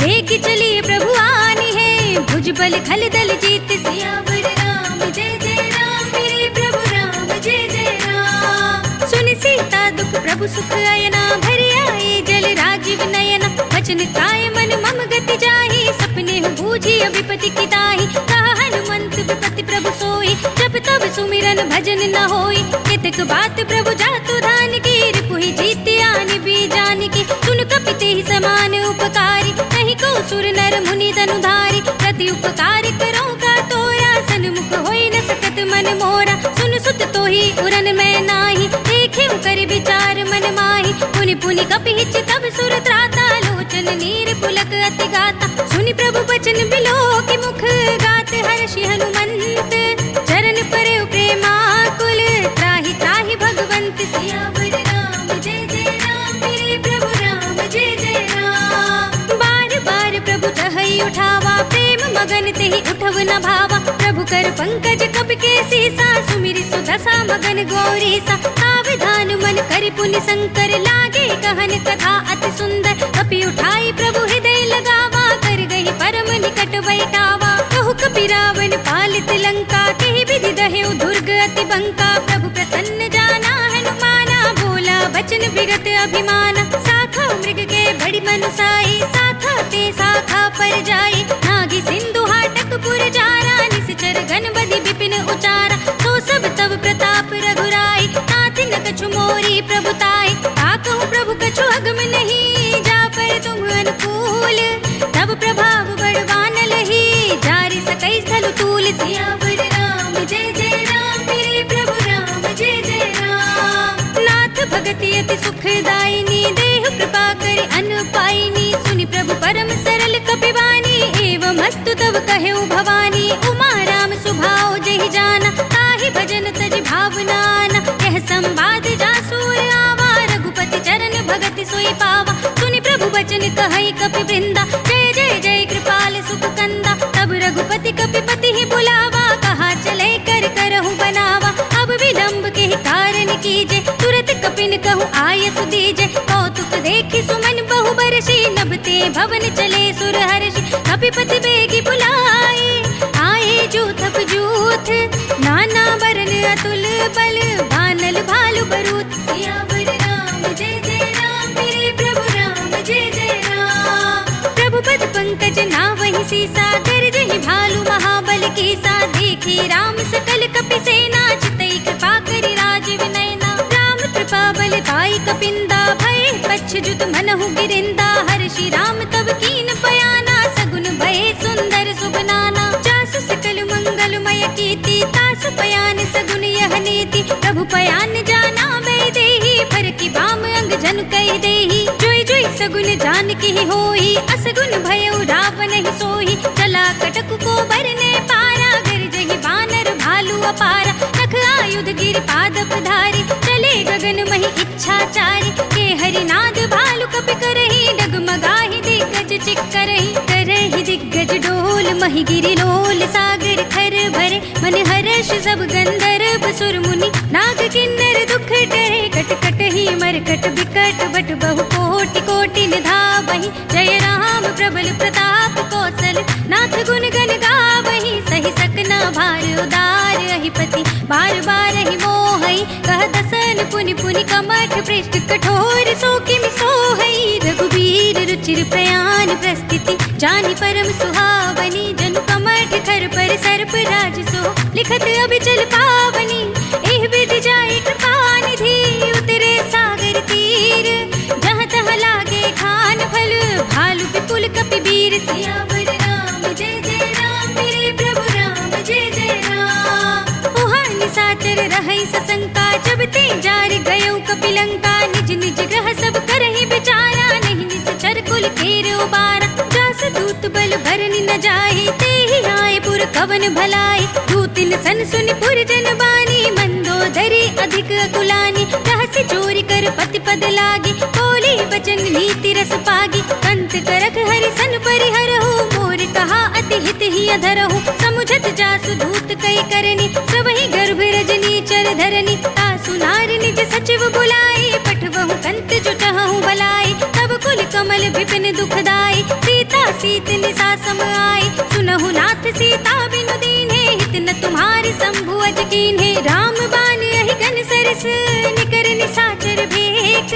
देख चलिए प्रभु आनी है, भुज बल खल दल जीत। सियावर राम जय जय राम, मेरे प्रभु राम जय जय राम। सुनि सीता दुख प्रभु सुख अयना, भरि आए जल राजीव नयना। वचन काय मन मम गति जाहि, सपने बूझी विपति की ताहि। कहा हनुमंत विपति प्रभु सोई, जब तब सुमिरन भजन न होई। केतक बात प्रभु जातु धान की, रिपुहि जीत आन भी जान की। सुन कपिते ही समान उपकारी, नहीं को सुर नर मुनि तनुधारी। प्रति उपकार करो का तोरा, सन्मुख होई न सकत मन मोरा। सुन सुत तोहि उरन मैं नाही, देखे कर विचार मन माही। पुनि पुनि कपिहिच तब सुर त्राता, लोचन नीर पुलक अति गाता। सुनि प्रभु बचन बिलो के मुख, गात हर्षि हनुमंत। चरण परे प्रेमाकुल, त्राहि त्राहि भगवंत। सियावर राम जय जय राम, मेरे प्रभु राम जय जय राम। बार बार प्रभु तहै उठावा, प्रेम मगन तेहि उठव न भावा। प्रभु कर पंकज कपि के सीसा, सुमिरि सुदशा मगन गौरीसा। सावधान मन करि पुनि शंकर, लागे कहन कथा अति सुंदर। कपि उठाई प्रभु हृदय लगावा, कर गई परम निकट बैठावा। कहु कपि रावण पालित लंका, केहि विधि दहेउ दुर्ग अति बंका। प्रभु प्रसन्न जाना हनुमाना, बोला बचन विगत अभिमाना। साखा मृग के बड़ी मनुसाई, साखा ते साखा पर जाई। नागी सिंधु हाटक पुर जारा, निश्चर घन बदि विपिन उचारा। तो सब तब प्रताप रघुराई, नाथ न कछु मोरी प्रभुताई। ताकहु प्रभु कछु अगम नहीं, जा पर तुम अनुकूल। तब प्रभाव बड़वान लही, जारि सकै स्थल तूल। सियावर राम जय जय राम, मेरे प्रभु राम जय जय राम। नाथ भगति अति सुखदायिनी, देहु कृपा करे अन पाइनी। सुनि प्रभु परम सरल कपिवानी, एवं हस्तु तब कहेउ भवानी। उमा राम सुभाव जहि जाना, ताहि भजन तज भावनाना। यह संवाद जासूर आवा, रघुपति चरण भगति सोई पावा। सुनि प्रभु बचन कहै कपि वृंदा, जय जय जय कृपाल सुख कंदा। तब रघुपति कपिपति ही बुलावा, कहा चले कर करहु बनावा। अब विलंब के कारण कीजे, तुरत कपिन कहु आयसु दीजे। कौतुक देखि सुमन बहु बरसी, नभते भवन चले सुर हर्षि। कपिपति बेगी बुलाए, आए जूथप जूथ। नाना बरन अतुल बल, बानल भालु बरूथ। सियावर राम जय जय राम, मेरे प्रभु राम जय जय राम। प्रभु पद पंकज नावहि सीसा, गरजहि भालु महाबल कीसा। देखी राम सकल कपि सेना, चितई कृपा करि राजीव नयना। राम कृपा बल पाई कपिंदा, भय पच्छ मनहु गिरिंदा। हर्षि राम तब कीन बयाना, सगुन भय सुंदर सुबनाना। जासु सकल मंगलमय कीर्ति, तासु पयान सगुन यह नीति। प्रभु पयान जाना मैं देहि, फर की बाम अंग जन कह देहि। जोई जोई सगुन जान की होई, असगुन भयउ रावण ही सोही। चला कटक को बरने पारा, गरजहि बानर भालु अपारा। नख आयुध गिर पाद पधारी, चले गगन महि इच्छाचारी। के हरिनाद भालु कपि करहि, डगमगाहि दिग्गज चिक्करहि। करहि दिग्गज डोल, महि गिरि लोल। सागर खर भरे, मन हर्ष सब गंधर्व सुर मुनि। नाग किन्नर दुख टरे, कट कट ही मरकट बिकट बट बहु कोटि कोटि निधावहि। जय राम प्रबल प्रताप कौशल, नाथ गुण गण गावहि। सहि सकना भार उदार, अहिपति बार बार ही मोहई। कह दसन पुनि पुनि कमठ, पृष्ठ कठोर सो किमि सोहई। रघुबीर रुचिर प्रयाण प्रस्थिति, जानि परम सुहावनी। जनु कमठ खर पर सर्प राज सो, लिखत अभिचल पावनी। एह विधि जाय कृपा निधि, उतरे सागर तीर। जहाँ तहाँ लागे खान फल, भालु विपुल कपिवीर। सियावर राम जय जय राम, मेरे प्रभु राम जय जय राम। ओहानि साचर रहै सशंका, जब ते जार भयो बारा। जास दूत बल भरनि न जाहि, तेहि आए पुर कवन भलाई। दूतिन सन सुनि पुर जन बानी, मंदोदरी अधिक अकुलानी। रहसि चोरी कर पति पद लागी, बोली बचन नीति रस पागी। कंत करख हरि सन परिहरहु, मोर कहा अति हित ही अधरहु। समुझत जासु दूत कई करनी, सबहि गर्भ रजनी चर धरनी। तासु नारी निज सचिव बुलाई, पठवहु कंत जो चहु भलाई। तब कुल कमल विपिन दुखदाई, सीता सीत निसा सम आई। सुनहु नाथ सीता बिनु दीन्हे, हित न तुम्हारी शंभु अज कीन्हे। राम बान यही घन सरस, निकर निसाचर भेक।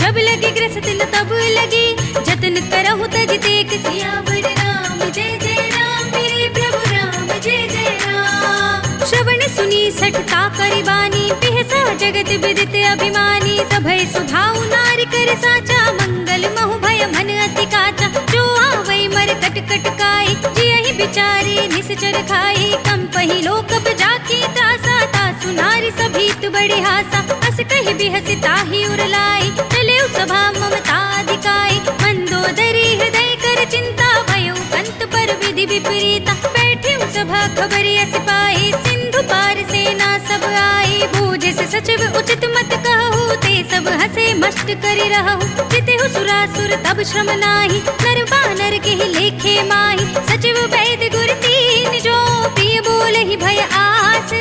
जब लगी ग्रसत न तब लगी, जतन करहु तज तेक। सियावर राम जय जय राम, मेरे प्रभु राम जय जय राम। श्रवण सुनी सठता करि बानी, बिहसा जगत विदित अभिमानी। सभय सुभाउ नारी कर साचा, मंगल महु भय मन अति काचा। जो आवै मर कट कट काई, जियहि बिचारी निश्चर खाई। कंपहि लोक जाकी त्रासा, तासु नारी सभीत बड़े हासा। अस कहि बिहसि ताहि उर लाई, चलेउ सभा ममता अधिकाई। मंदोदरी हृदय कर चिंता, भयो कंत पर विधि विपरीता। बैठेउ सभा खबरि अस पाई, सिंधु पार सेना सब आई। बूझे से सचिव उचित मत कहु, ते सब हसे मस्त करि रहु। जितेहु सुरासुर तब श्रम नाही, नर बानर केहि लेखे माही। सचिव वैद्य गुर तीन जो, प्रिय बोलहि भय आस।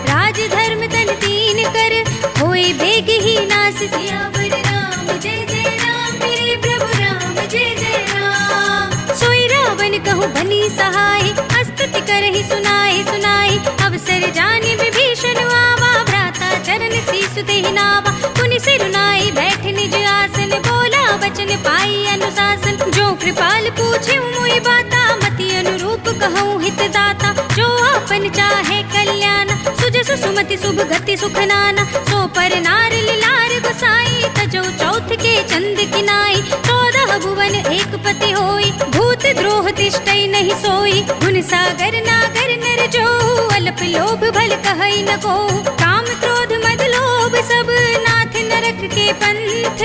राज धर्म तन तीन कर, होय बेग ही नास। सियावर राम जय जय राम, मेरे प्रभु राम जय जय राम। सोई रावण कहु बनी सहाय, स्तुति करहि सुनाई सुनाई। अवसर जानि विभीषण आवा, भ्राता चरण सीसु देहि नावा। पुनि सिरुनाई बैठ निज आसन, बोला वचन पाई अनुशासन। जो कृपाल पूछे मोहि बाता, मति अनुरूप कहूँ हित दाता। जो आपन चाहे कल्याण, सुजसु सुमति शुभ गति सुख नाना। सो पर नार लिलार गोसाई, तजो चौथ के चंद किनाई। 14 भुवन एक पति होई, भूत द्रोह तिष्ठै नहीं सोई। गुण सागर नागर नर जो, अल्प लोभ भल कहै न को। काम क्रोध मद लोभ सब, नाथ नरक के पंथ।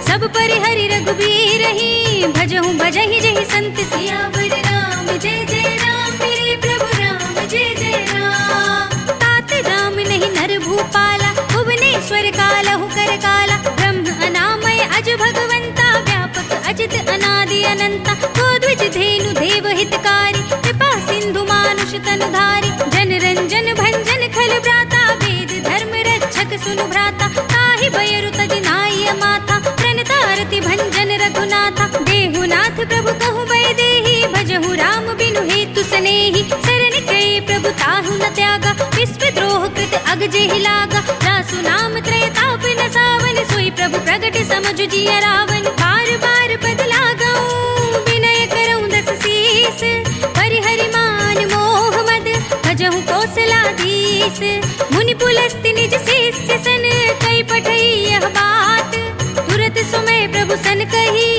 सब परिहरि रघुबीर ही, भजहु भजहि जहि संत। सियावर राम जय जय राम, मेरे प्रभु राम जय जय राम। तात राम नहीं नर भूपाला, भुवनेश्वर कालहु कर काला। ब्रह्म अनामय अज भगवंता, व्यापक अजित अनादि अनंता। को द्विज धेनु देव हितकारी, कृपा सिंधु मानुष तनुधारी। जन रंजन भंजन खल भ्राता, वेद धर्म रक्षक सुनु भ्राता। ताहि बयरु तज नाई माथा, प्रणतारति भंजन रघुनाथा। देहुनाथ प्रभु कहु बै देहि, भजहु राम बिनु हेतु सनेहि। सरन कहे प्रभु ताहु न त्यागा, विश्व द्रोह कृत अग जेहि लागा। जासु नाम त्रय ताप न सावन, सोई प्रभु प्रगट समझु जिया रावण। बार बार पद लागऊं, विनय करऊं दस शीस। परिहरि मान मोह मद, भजहु कौशलाधीश। मुनि पुलस्त्य निज शिष्य सन, कई पठई यह बात। तुरत सुमय प्रभु सन कही,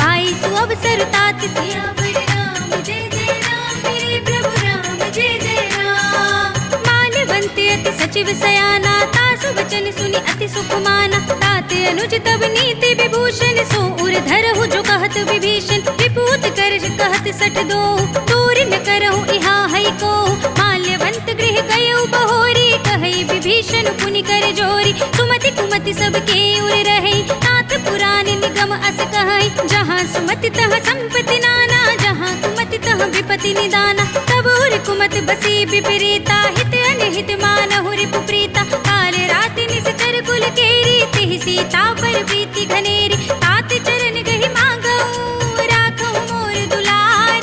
आई सु अवसर तात। सियावर राम जय जय राम, मेरे प्रभु राम जय जय राम। माल्यवंत अति सचिव सयाना, तासु वचन सुनि अति सुख माना। तात अनुज तब नीति विभूषण, सो उर धरहु जो कहत विभीषण। विपूत कर कहत सठ दो, दूर न करहु इहा हई को। माल्यवंत गृह गयउ बहोरी, कहई विभीषण पुनि कर जोरी। सुमति कुमति सबके उर रहई, नाथ पुराण निगम अस कहई। जहाँ सुमति तह संपत्ति नाना, जहाँ कुमति तह विपति निदाना। तब उर कुमति बसी विपरीता, हित अनहित मानहु रिपु प्रीता। काल राति निश्चर कुल केरी, तिहि सीता पर प्रीति घनेरी। तात चरण गहि मांगऊं, राखहु मोर दुलार।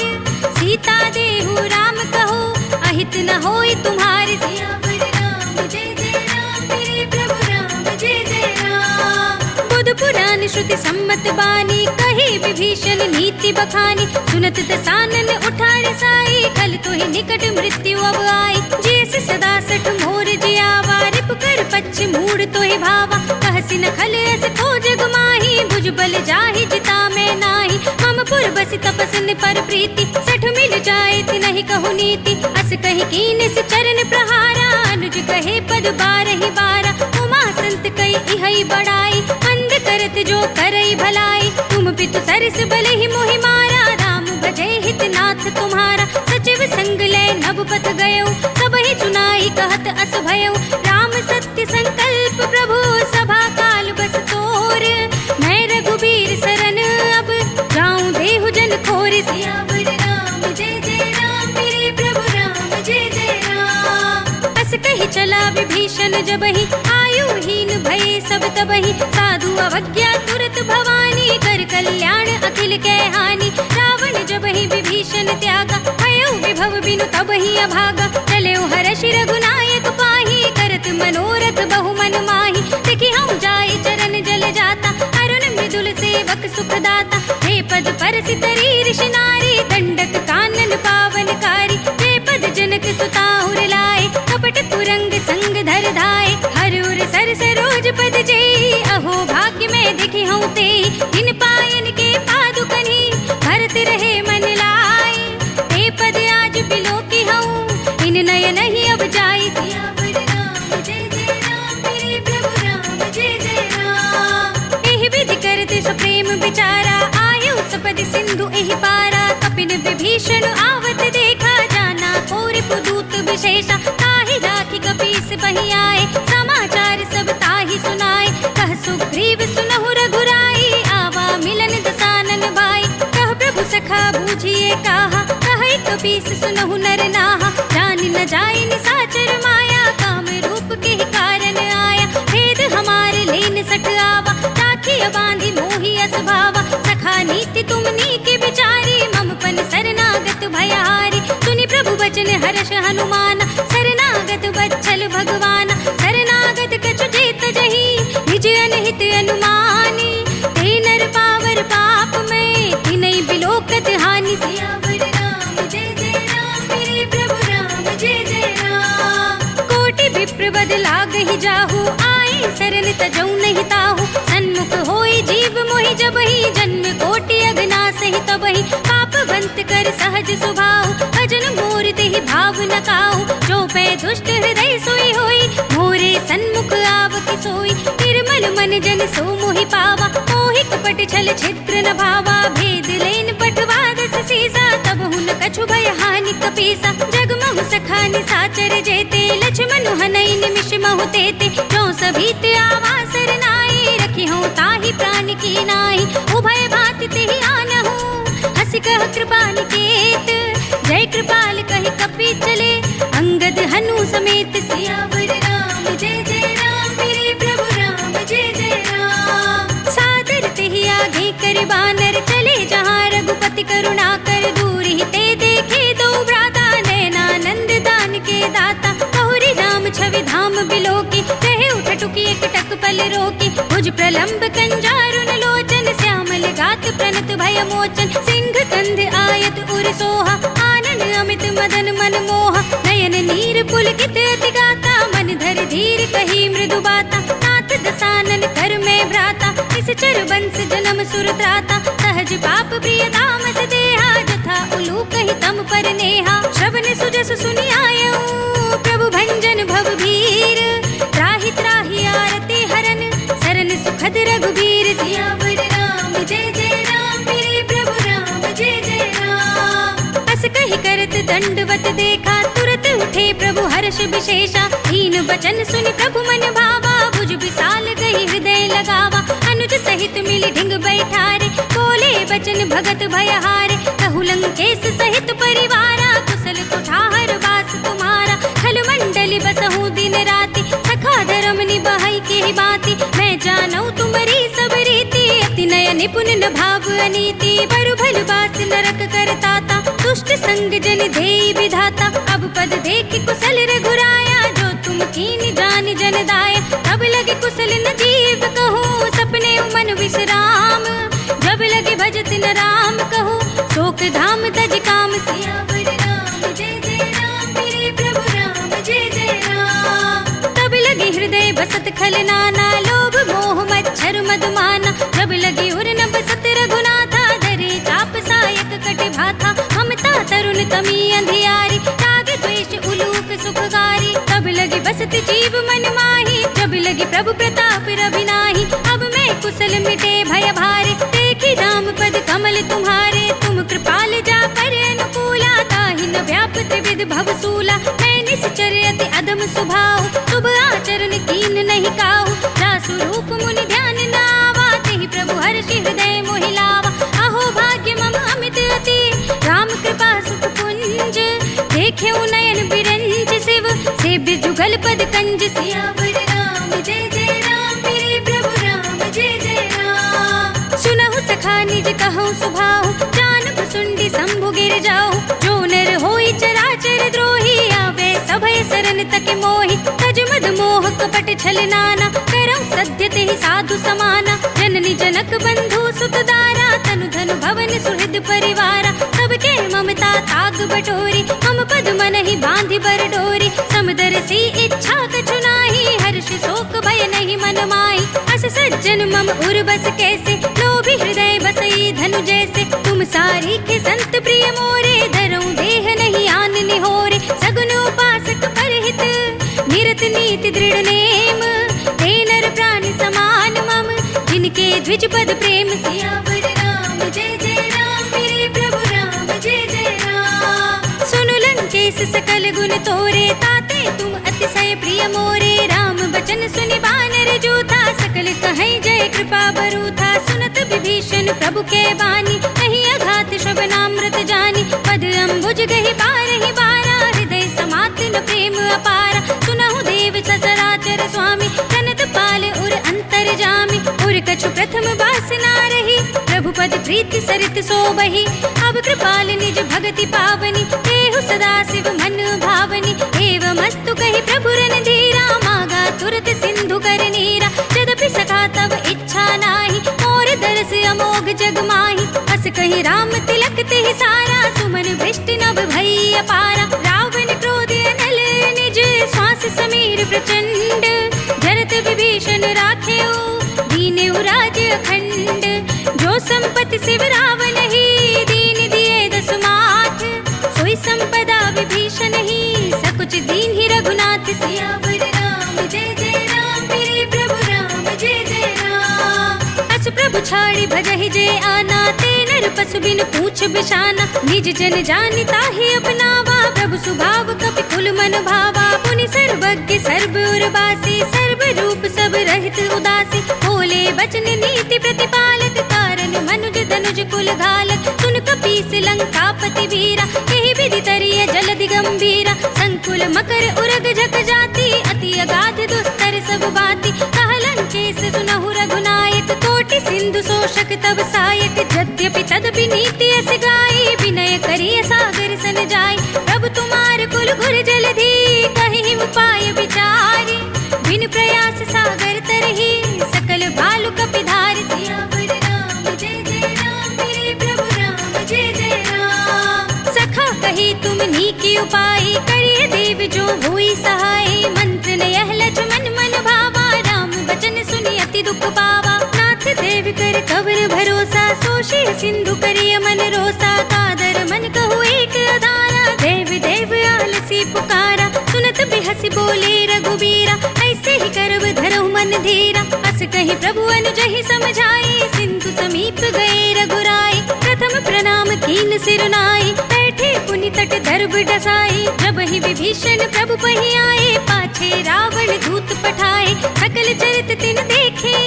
सीता देहु राम कहो, अहित न होई तुम्हारे। सियावर राम जय जय राम, मेरे प्रभु राम जय जय राम। बुध पुराण श्रुति सम्मत बानी, कही विभीषण नीति बखानी। सुनत दसानन उठारे साई, खल तोहि निकट मृत्यु अब आई। जैसे सदा सठ मोर जियावा, रिप कर पच्छ मूड तोहि भावा। कहसि न खल अस खोज गुमाही, भुज बल जाहि जिता में नाही। मम पुर बसि तपसन पर प्रीति, सठ मिल जाए नहीं कहु नीति। अस कहि कीन से चरण प्रहारा, अनुज कहे पद बारहि बारा। उमा संत कई इहई बड़ाई, हित करत जो करई भलाई, तुम पितु सरस बले ही मोहि मारा। राम भजै हित नाथ तुम्हारा, सचिव संग ले नभ पथ गयो, सब ही सुनाई कहत अस भयो। राम सत्य संकल्प प्रभु सभा काल बस तोर, मैं रघुबीर सरन अब जाऊं देहु जन खोर। सियावर राम जय जय राम, मेरे प्रभु राम जय जय राम। अस कही चला विभीषण जबहि, आयुहीन भये सब तबहि। साधु अवज्ञा तुरत भवानी, कर कल्याण अखिल कै हानि। रावण जबहि विभीषण त्यागा, भयो विभव बिनु तबहि अभागा। चले हर्षि रघुनायक पाहि, करत मनोरथ बहु मन माहि। देखि हऊँ जाय चरण जल जाता, अरुण मृदुल सेवक सुख दाता। हे पद परसि तरी ऋषि नारी, दंडक कानन पावनकारी। हे पद जनक सुता उर लाए, कपट कुरंग संग धर धाय। हर उर सर सरोज पद जेई, अहो भाग्य में देखि हऊँ ते। इन पायन के पादुकनि, भरत रहे मन लाए। ते पद आज बिलो की हऊँ, इन नयन ही अब जाई। सियावर राम जय जय राम, मेरे प्रभु राम जय जय राम। एहि विधि करते सप्रेम विचारा, आयु सपदि सिंधु एहि पारा। कपिन विभीषण आवत देखा, जाना कोरि पुदूत विशेषा। ताहि राखी कपीस बहि आए, समाचार सब ताहि सुनाए। कह सुग्रीव सुनहु रघुराई, आवा मिलन दसानन भाई। कह प्रभु सखा बूझिए काहा, कहि कपीस सुनहु नर नाहा। जानि न जाय निसाचर माया, काम रूप के ही कारण आया। भेद हमारे लेन सठ आवा, राखिया बांधी मोहि अस भावा। सखा नीति तुम नीके विचारी, मम पन शरणागत भयहारी। सुनि प्रभु वचन हर्ष हनुमाना, शरणागत बच्छल भगवाना। शरणागत कछु जेत जही, निज अनहित अनुमानी। ते नर पावर पाप में, तिनहि बिलोकत हानि। सियावर राम जय जय राम, मेरे प्रभु राम जय जय राम। कोटि विप्र बद लागहि जाहु, आए शरण तजौ नहीं ताहु। सन्मुख होई जीव मोहि जबहि, जन्म कोटि अगनासहि तबहि। पापवंत कर सहज स्वभाव, भजन मोर तेहि भाव न काहु। जो पै दुष्ट हृदय सोई होई, मोरे सन्मुख आवति सोई। निर्मल मन जन सो मोहि पावा, मोहि कपट छल छिद्र न भावा। भेद लेन पटवा दस सीसा, तब हुन कछु भय हानि कपीसा। जगमहु सखा निसाचर जेते, लक्ष्मण हनई निमिष महु तेते। जो सभीत आवा सरनाई, रखी हूँ ताहि प्राण की नाई। उभय भांति तेहि आनहु, हंसि कह कृपा निकेत। जय कृपाल कहि कपि चले, अंगद हनु समेत। सियावर राम जय जय राम, मेरे प्रभु राम जय जय राम। सादर तेहि आगे कर बानर, चले जहाँ रघुपति करुणा कर। दूर ही ते देखे दो भ्राता, नयनानंद दान के दाता। बहुरी राम छवि धाम बिलो की, रहे उठ टुकी एक टक पल रोकी। भुज प्रलंब कंजारुन लोचन, श्यामल गात प्रणत भय मोचन। सिंह कंध आयत उर सोहा, आनन अमित मदन मन मोहा। नयन नीर पुलकित अति गाता, मन धर धीर कही मृदु बाता। नाथ दसानन कर में भ्राता, निश्चर वंश जन्म सुर त्राता। सहज पाप प्रिय तामस देहा, जथा उलूक ही तम पर नेहा। श्रवण सुजस सुनि आयऊ, प्रभु भंजन भव भीर। त्राहि त्राहि आरती हरन, सरन सुखद रघुबीर। सियावर राम जय जय राम, मेरे प्रभु राम जय जय राम। अस कहि करत दंडवत देखा, तुरत उठे प्रभु हर्ष विशेषा। दीन बचन सुनि प्रभु मन भावा, भुज विशाल गई हृदय लगावा। अनुज सहित मिली ढिंग बैठारे, बोले बचन भगत भयहारे। कहु लंकेश सहित परिवारा, कुशल कुठार बास तुम्हारा। खल मंडली बसहु दिन राति, सखा धर्म निभाई के बाती। मैं जानऊ तुम्हारी सब रीति, अति नय निपुण न भाव अनीति। बरु भल बास नरक करताता, दुष्ट संग जन देई विधाता। अब पद देख कुशल रघुराया, जो तुम कीन जान जन दाया। तब लगे कुशल न जीव कहूँ, सपने मन विश्राम। जब लगे भजत न राम कहूँ, शोक धाम तज काम। सियावर राम जय जय राम, मेरे प्रभु राम जय जय राम। तब लगे हृदय बसत खल नाना, लोभ मोह मच्छर मधुमाना। जब लगे उर न बसत रघुनाथा, धरे चाप सायक कट भाथा। ममता तरुण तमी अंधियारी, राग द्वेष उलूक सुखगारी। तब लगे बसत जीव मन माही, जब लगे प्रभु प्रताप रवि नाही। अब मैं है कुशल मिटे भय भारे, देखी राम पद कमल तुम्हारे, तुम कृपाल जा पर अनुकूला, ताहि न व्याप त्रिविध भवसूला, मैं निश्चर अति अधम स्वभाव, शुभ आचरण कीन नहीं काहू, जासु रूप मुनि ध्यान न आवा, तेहि प्रभु हर्षि हृदय मोहि लावा, अहो भाग्य मम अमित अति, राम कृपा सुख पुंज, देखे नयन बिरंज शिव, सेव्य जुगल पद कंज, सियावर राम जय जय राम, मेरे प्रभु राम जय जय राम। सुनहु सखा निज कहूँ सुभाहु, जानब सुंडी शंभु गिर जाऊ, जो नर होई चराचर द्रोही, आवे सभय सरन तक मोहि, तज मद मोह कपट छल नाना, करौ सत्य तेहि साधु समाना, जननी जनक बंधु सुत दारा, तनु धनु भवन सुहृद परिवारा, सबके ममता ताग बटोरी, मम पद मन ही बांधि बर डोरी, समदर्शी इच्छा कछु नाही, हर्ष शोक भय नहीं मन माही, अस सज्जन मम उर बस कैसे, लोभी हृदय बसई धनु जैसे, तुम सारी के संत प्रिय मोरे, धरऊं देह नहीं आन निहोरे, सगुन उपासक परहित, निरत नीति दृढ़ नेम, ते नर प्राण समान मम, जिनके द्विज पद प्रेम, सियावर राम जय जय राम, मेरे प्रभु राम जय जय राम। सुनु लंकेश सकल गुण तोरे, ताते तुम अतिशय प्रिय मोरे, राम बचन सुनि बानर जूथा, सकल कहीं जय कृपा बरूथा, सुनत विभीषण प्रभु के बानी, नहीं अघात श्रवणामृत जानी, पद अम्बुज गहि बारहि बारा, हृदय समाति न प्रेम अपारा, सुनहु देव सचराचर स्वामी, तनत पाल उर अंतर जामी, उर कछु प्रथम वासना रही, प्रभु पद प्रीति सरित सोबहि, अब कृपाल निज भगति पावनी, देहु सदा शिव मन भावनी, एवमस्तु कहि प्रभु रणधीरा, मागा तुरत सिंधु कर नीरा, यद्यपि सखा तब इच्छा नाही, मोर दरस अमोघ जग माही, अस कहि राम तिलक तेहि सारा, सुमन भ्रष्ट नभ भई अपारा, रावण क्रोध अनल निज, श्वास समीर प्रचंड, जरत विभीषण राखेऊ, दीनेउ राज अखंड, जो संपत्ति शिव रावण ही, दीन दिए दसु माथ, सोई संपदा विभीषण ही, सकुच दीन ही रघुनाथ, सियावर राम जय जय राम, मेरे प्रभु राम जय जय राम। अस प्रभु छाड़ी भजहि जे आना, ते नर पशु बिन पूछ बिशाना, निज जन जानि ताहि अपनावा, प्रभु स्वभाव कपि कुल मन भावा, पुनि सर्वज्ञ सर्व उर्वासी, सर्व रूप सब रहित उदासी, बोले बचन नीति प्रतिपालक, कारण मनुज धनुज कुल घालक, सुन कपीस लंकापति वीरा, यही विधि तरिय जलधि गंभीरा, संकुल मकर उरग झक जाति, अति अगाध दुस्तर सब बाती, कह लंकेश सुनहु रघुनायक, कोटि सिंधु शोषक तब सायक, यद्यपि तदपि नीति अस गाई, विनय करिय सागर सन जाय, प्रभु तुम्हार कुल घुर जलधि, कहि उपाय विचारी, बिन प्रयास सागर तरहि, सकल भालु कपिधार, सियावर राम जय जय राम, मेरे प्रभु राम जय जय राम। सखा कही तुम नीकी उपाय, करिय देव जो हुई सहाय, मंत्र ने यह लक्ष्मण मन भावा, राम बचन सुनि अति दुख पावा, नाथ देव कर कवर भरोसा, सोषि सिंधु करिय मन रोसा, कादर मन कहु एक अधारा, देव देव आलसी पुकारा, सुनत बिहसि बोले रघुबीरा, ऐसे ही करब धरहु मन धीरा, अस कहि प्रभु अनुजहि समझाए, सिंधु समीप गए रघुराई, प्रथम प्रणाम कीन सिर नाई, बैठे पुनि तट दर्भ डसाई, जब ही विभीषण प्रभु पहि आए, पाछे रावण दूत पठाए, सकल चरित तिन देखे,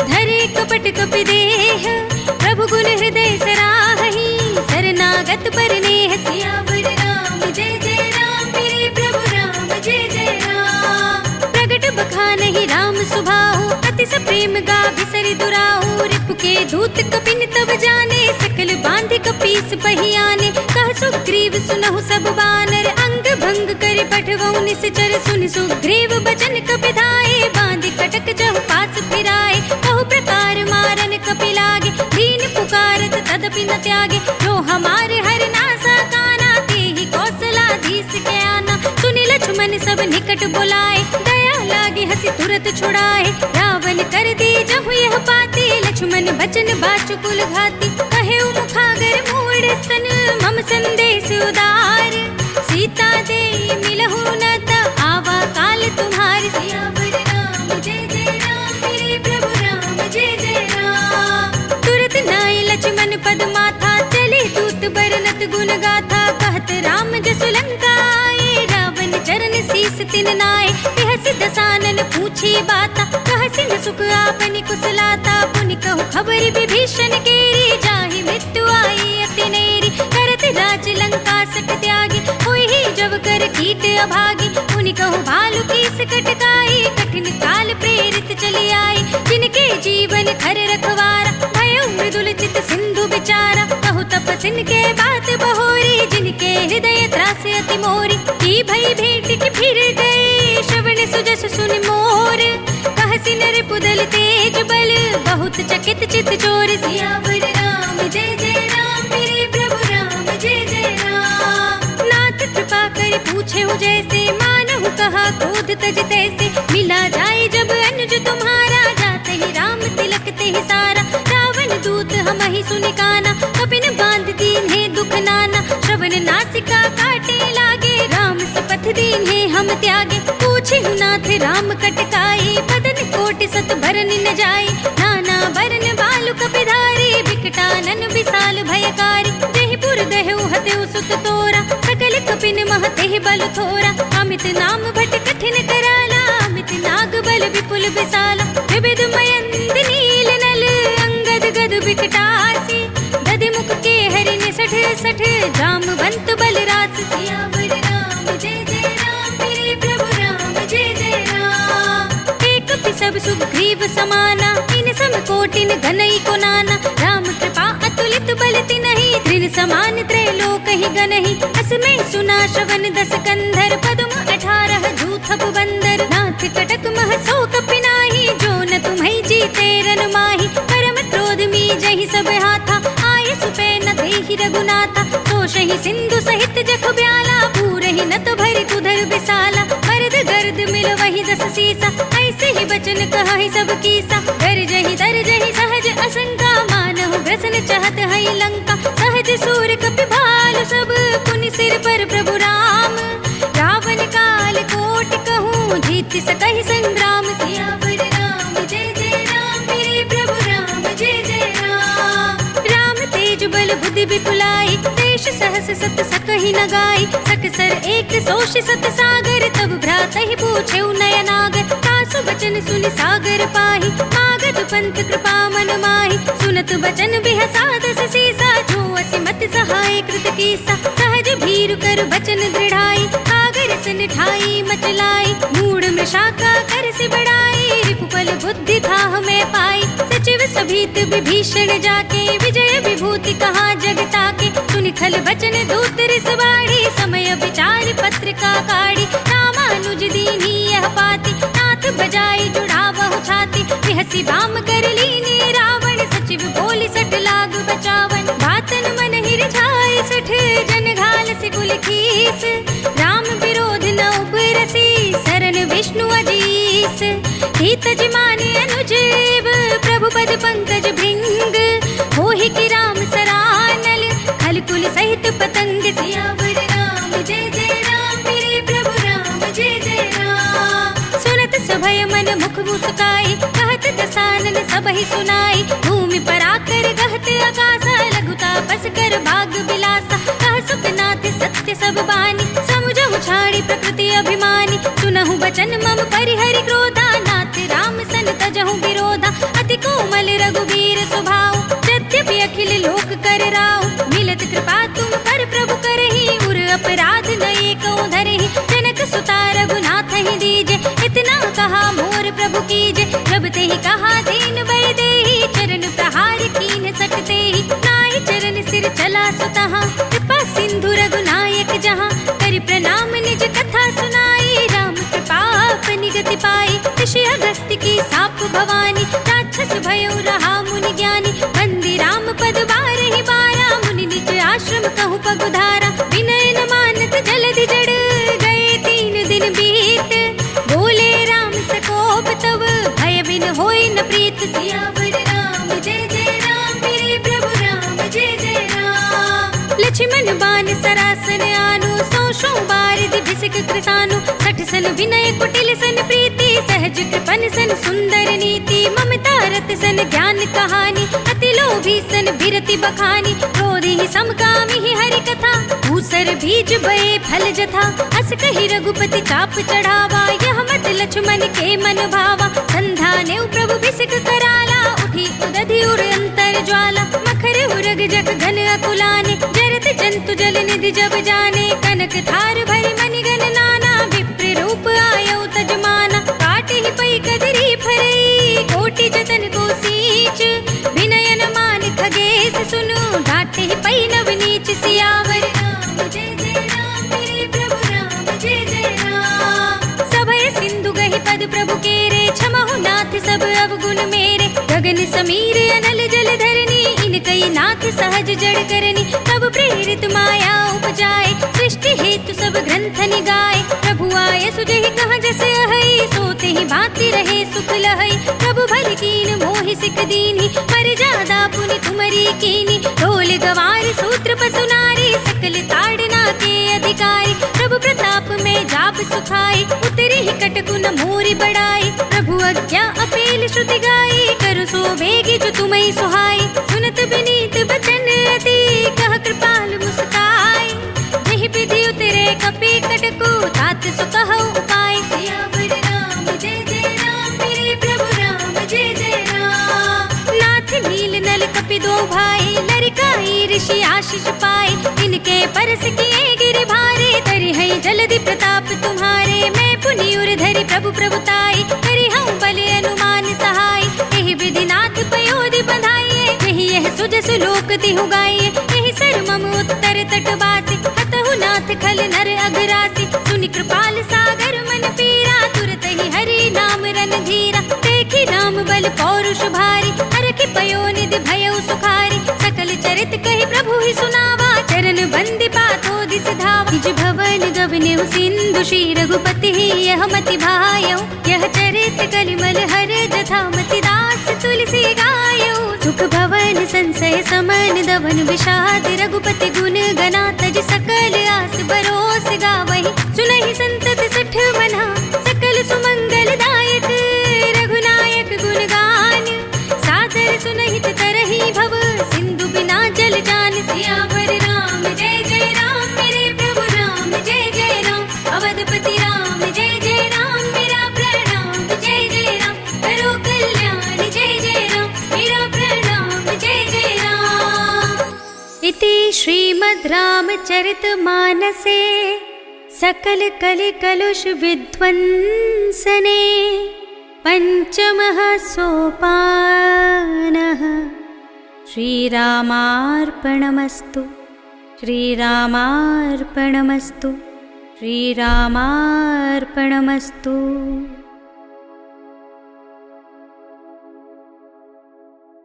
धरे कपट कपि देह, प्रभु गुण हृदय सराहि, शरणागत पर नेह, सियावर राम जय जय राम, मेरे प्रभु राम जय जय राम। प्रगट बखानहि राम सुभाहु, अति स प्रेम गा बिसरि दुराहु, रिपु के दूत कपिन तब जाने, सकल बांधि कपीस पहि आने, कह सुग्रीव सुनहु सब बानर, अंग भंग करि पठवउ निश्चर, सुनि सुग्रीव बचन कपि धाये, बांधि कटक जहु पास फिराए, कहु प्रकार मारन कपि लागे, दीन पुकारत तदपि न त्यागे, जो हमारे हर नासा काना, तेहि कौशलाधीश के आना, सुनि लक्ष्मण सब निकट बुलाए, दया लागे हंसी तुरत छुड़ाए, रावण कर दी जहु यह पाती, लक्ष्मण बचन बाचु कुल घाती, कहे मुखागर मूढ़ स्तन, मम संदेश उदार, सीता दे मिलहु न त आवा काल तुम्हार, सियावर राम जय जय राम, मेरे प्रभु राम जय जय बरनत गुण गाथा कहत राम जसु लंका आए। रावण चरण शीस तिन नाय बिहसि दसानन पूछी बाता। कहसि न सुख आपनि कुशलाता पुनि कहु खबर विभीषण केरी। जाहि मृत्यु आई अति नेरी करत राज लंका सट त्यागी। होई ही जब कर कीट अभागी पुनि कहु भालु कीस कटकाई। कठिन काल प्रेरित चली आई जिनके जीवन खर रखवारा। भयो मृदुल चित सिंधु विचारा कहु तपसिन के बात बहोरी। जिनके हृदय त्रास अति मोरी की भई भेंट की फिर गए। श्रवण सुजस सुन मोर कहसि नर पुदल तेज बल। बहुत चकित चित चोर सियावर राम जय जय राम। मेरे प्रभु राम जय जय राम। नाथ कृपा कर पूछे हो जैसे मानहु कहा क्रोध तज तैसे। मिला जाए जब अनुज तुम्हारा जाते ही राम तिलक ते ही सारा। रावण दूत हम ही सुनि काना कपिन बांध दीन है दुख नाना। श्रवण नासिका काटे लागे राम सपथ दीन है हम त्यागे। पूछे नाथ राम कटकाई बदन कोटि सत भरन न जाए। नाना बरन बालु कपिधारी बिकटानन विशाल भयकारी। जहि पुर दहु हतेउ सुत तोरा सकल कपिन महते बल थोरा। अमित नाम भट कठिन कराला अमित नाग बल विपुल विशाला। विविध मयंद नील नल अंगद गद बिकटासी। दधि मुख के हरिन सठ सठ जामवंत बलराज। सियावर राम जय जय राम। मेरे प्रभु राम जय जय राम। एक सब सुग्रीव समाना इन सम कोटिन गनई को नाना। राम कृपा अतुलित बल तिनहि त्रिन समान त्रैलोक ही गनहि। असमय सुना श्रवण दस कंधर पद्म 18 जूथप बंदर। नाथ कटक मह सो कपिनाहि जो न तुम्हि जीते रन माहि। परम क्रोध मी जहि सब हाथा आय सुपै न देहि रघुनाथा। सोषहि सिंधु सहित जख ब्याला पूरहि न तो भरि तुधर बिसाला। मर्द गर्द मिल वही दस सीसा ऐसे ही बचन कहहि सब कीसा। गरजहि दरजहि सहज असंका मानहु ग्रसन चाहत है लंका। सहज सूर कपि भालु सब पुनि सिर पर प्रभु राम। रावण काल कोटि कहूँ जीत सकहि संग्राम। सियावर राम जय जय राम। मेरे प्रभु राम जय जय राम। राम तेज बल बुद्धि विपुलाई शेष सहस सत सकहि न गाई। सकसर एक सोष सत सागर तब भ्रात ही पूछे नयनागर। कासु बचन सुनि सागर पाहि मागध पंथ कृपा मन माहि। सुनत बचन बिहसा दस सीसा जो असिमत सहाय कृत कीसा। सहज भीरु कर बचन दृढ़ाई सागर सन ठाई मचलाई। मूढ़ मृषाका कर से बढ़ाई रिपुपल बुद्धि था हमें पाई। सचिव सभीत विभीषण जाके विजय विभूति कहा जगता के। सुनि खल बचन दूत रिसवाड़ी समय विचार पत्रिका काढ़ी। रामानुज दीनी यह पाती नाथ बजाई जुड़ावहु छाती। बिहसी बाम कर लीनी रावण सचिव बोली सठ लाग बचावन। बातन मन ही रिझाए सठ जन घाल से कुल खीस। राम विरोध न उपरसी शरण विष्णु अजीस। हित जिमाने अनुजीव प्रभु पद पंकज भृंग। होहि कि राम सरानल खल कुल सहित पतंग। सियावर राम जय जय राम। मेरे प्रभु राम जय जय राम। सुनत सभय मन मुख मुस्काई कहत दसानन सबहि सुनाई। भूमि पर आकर गहत आकाशा लघुता बस कर भाग बिलासा। कह सुखनाथ सत्य सब बानी समुझहु छाड़ी प्रकृति अभिमानी। सुनहु बचन मम परिहरि क्रोधा नाथ राम सन तजहु विरोधा। अति कोमल रघुवीर स्वभाव यद्यपि अखिल लोक कर राव। मिलत कृपा तुम पर प्रभु करहि उर अपराध न एको धरहि। जनक सुता रघुनाथ ही दीजे इतना कहा मोर प्रभु कीजे। जब ते ही कहा दीन बर देहि चरण प्रहार कीन सकते ही। नाई चरण सिर चला सुतहा कृपा सिंधु रघुनायक जहाँ। करि प्रणाम निज कथा सुनाई राम कृपा अपनी गति पाई। ऋषि अगस्त्य की साप भवानी राक्षस भयो रहा मुनि ज्ञानी। बंदी राम पद बारहि बारा मुनि निज आश्रम कहु पगुधारा। विनय न मानत जलधि जड़ गए 3 दिन बीत। बोले राम सकोप तब भय बिन होय न प्रीत। सियावर राम जय जय राम। मेरे प्रभु राम जय जय राम। लक्ष्मण बान सरासन आनो सौ बार दिभिसक कृसानो। सठ सन विनय कुटिल सन प्रीति सहज कृपन सन सुंदर नीति, ममता रत सन ज्ञान कहानी, अति लोभी सन बिरति बखानी, क्रोधी समकामी हरि कथा, भूसर बीज बये फल जथा, अस कही रघुपति चाप चढ़ावा, यह मत लक्ष्मण के मन भावा, संधा ने प्रभु बिसिक कराला, उठी उदधि उर अंतर ज्वाला, मखर उरग जग घन अकुलाने, जरत जंतु जल निधि जब जाने, कनक थार भरि मनि गण नाना, विप्र रूप आयो तजमाना, काटे ही पई कदरी फरई, कोटि जतन को सींच, विनयन मान खगेश सुनु, ढाटे ही पई नव नीच, सियावर राम जय जय राम, मेरे प्रभु राम जय जय राम। सभय सिंधु गहि पद प्रभु केरे, क्षमहु नाथ सब अवगुण मेरे, गगन समीर अनल जल धरनी, इन कई नाथ सहज जड़ करनी, तब प्रेरित माया उपजाए, सृष्टि हेतु सब ग्रंथ निगाए, प्रभु आए सुजहि कहाँ जस अहै, सोते ही भांति रहे सुख लहै, प्रभु भल कीन मोहि सिख दीनी, मर्यादा पुनि तुमरी कीनी, ढोल गवार सूत्र पसु नारी, सकल ताड़ना के अधिकारी, प्रभु प्रताप में जाप सुखाई, उतरे ही कटकु न मोरी बढ़ाई, प्रभु आज्ञा अपेल श्रुति गाई, करु सो भेगी जो तुम्हें सुहाई, सुनत विनीत बचन अति, कह कृपाल मुस्काई, जहि विधि उतरे कपि कटकु, तात सो कहु उपाय, सियावर राम जय जय राम, मेरे प्रभु राम जय जय राम। नाथ नील नल कपि दो भाई, लरिकाई ऋषि आशीष पाए, इनके परस किए गिरि भारे, तरि है जलधि प्रताप तुम्हारे, मैं पुनि उर धरि प्रभु प्रभुताई, करि हूँ बल अनुमान सहाय, यही विधि नाथ पयोधि बंधाइए, यही यह सुजसु लोक तिहु गाइए, यही सर मम उत्तर तटवासी, हतहु नाथ खल नर अघरासी, सुनि कृपाल सागर मन पीरा, तुरत ही हरि नाम रन धीरा, देखी राम बल पौरुष भारी, हरखि पयो निधि भयउ सुखारी, सकल चरित कहि प्रभु ही सुनावा, चरण बंदी पाथो दिस धावा, निज भवन गवनेउ सिंधु श्री रघुपति यह मति भायउ, यह चरित कलिमल हर जथा मति दास तुलसी गायउ, सुख भवन संसय समन दवन विषाद, रघुपति गुण गना तज सकल आस बरोस गावहि, सुनहि संतत सठ मना, सकल सुमंगल दायक, रघुनायक गुण गान, सादर सुनहित तरहि भव, सिंधु बिना जल जान, सियावर राम जय जय राम, मेरे प्रभु राम जय जय राम, अवधपति राम जय जय राम, मेरा प्रणाम जय जय राम, करो कल्याण जय जय राम, मेरा प्रणाम जय जय राम। इति श्रीमद् रामचरितमानसे सकल कलि कलुष विध्वंसने पंचमः सोपानः, श्रीरामार्पणमस्तु, श्रीरामार्पणमस्तु, श्रीरामार्पणमस्तु।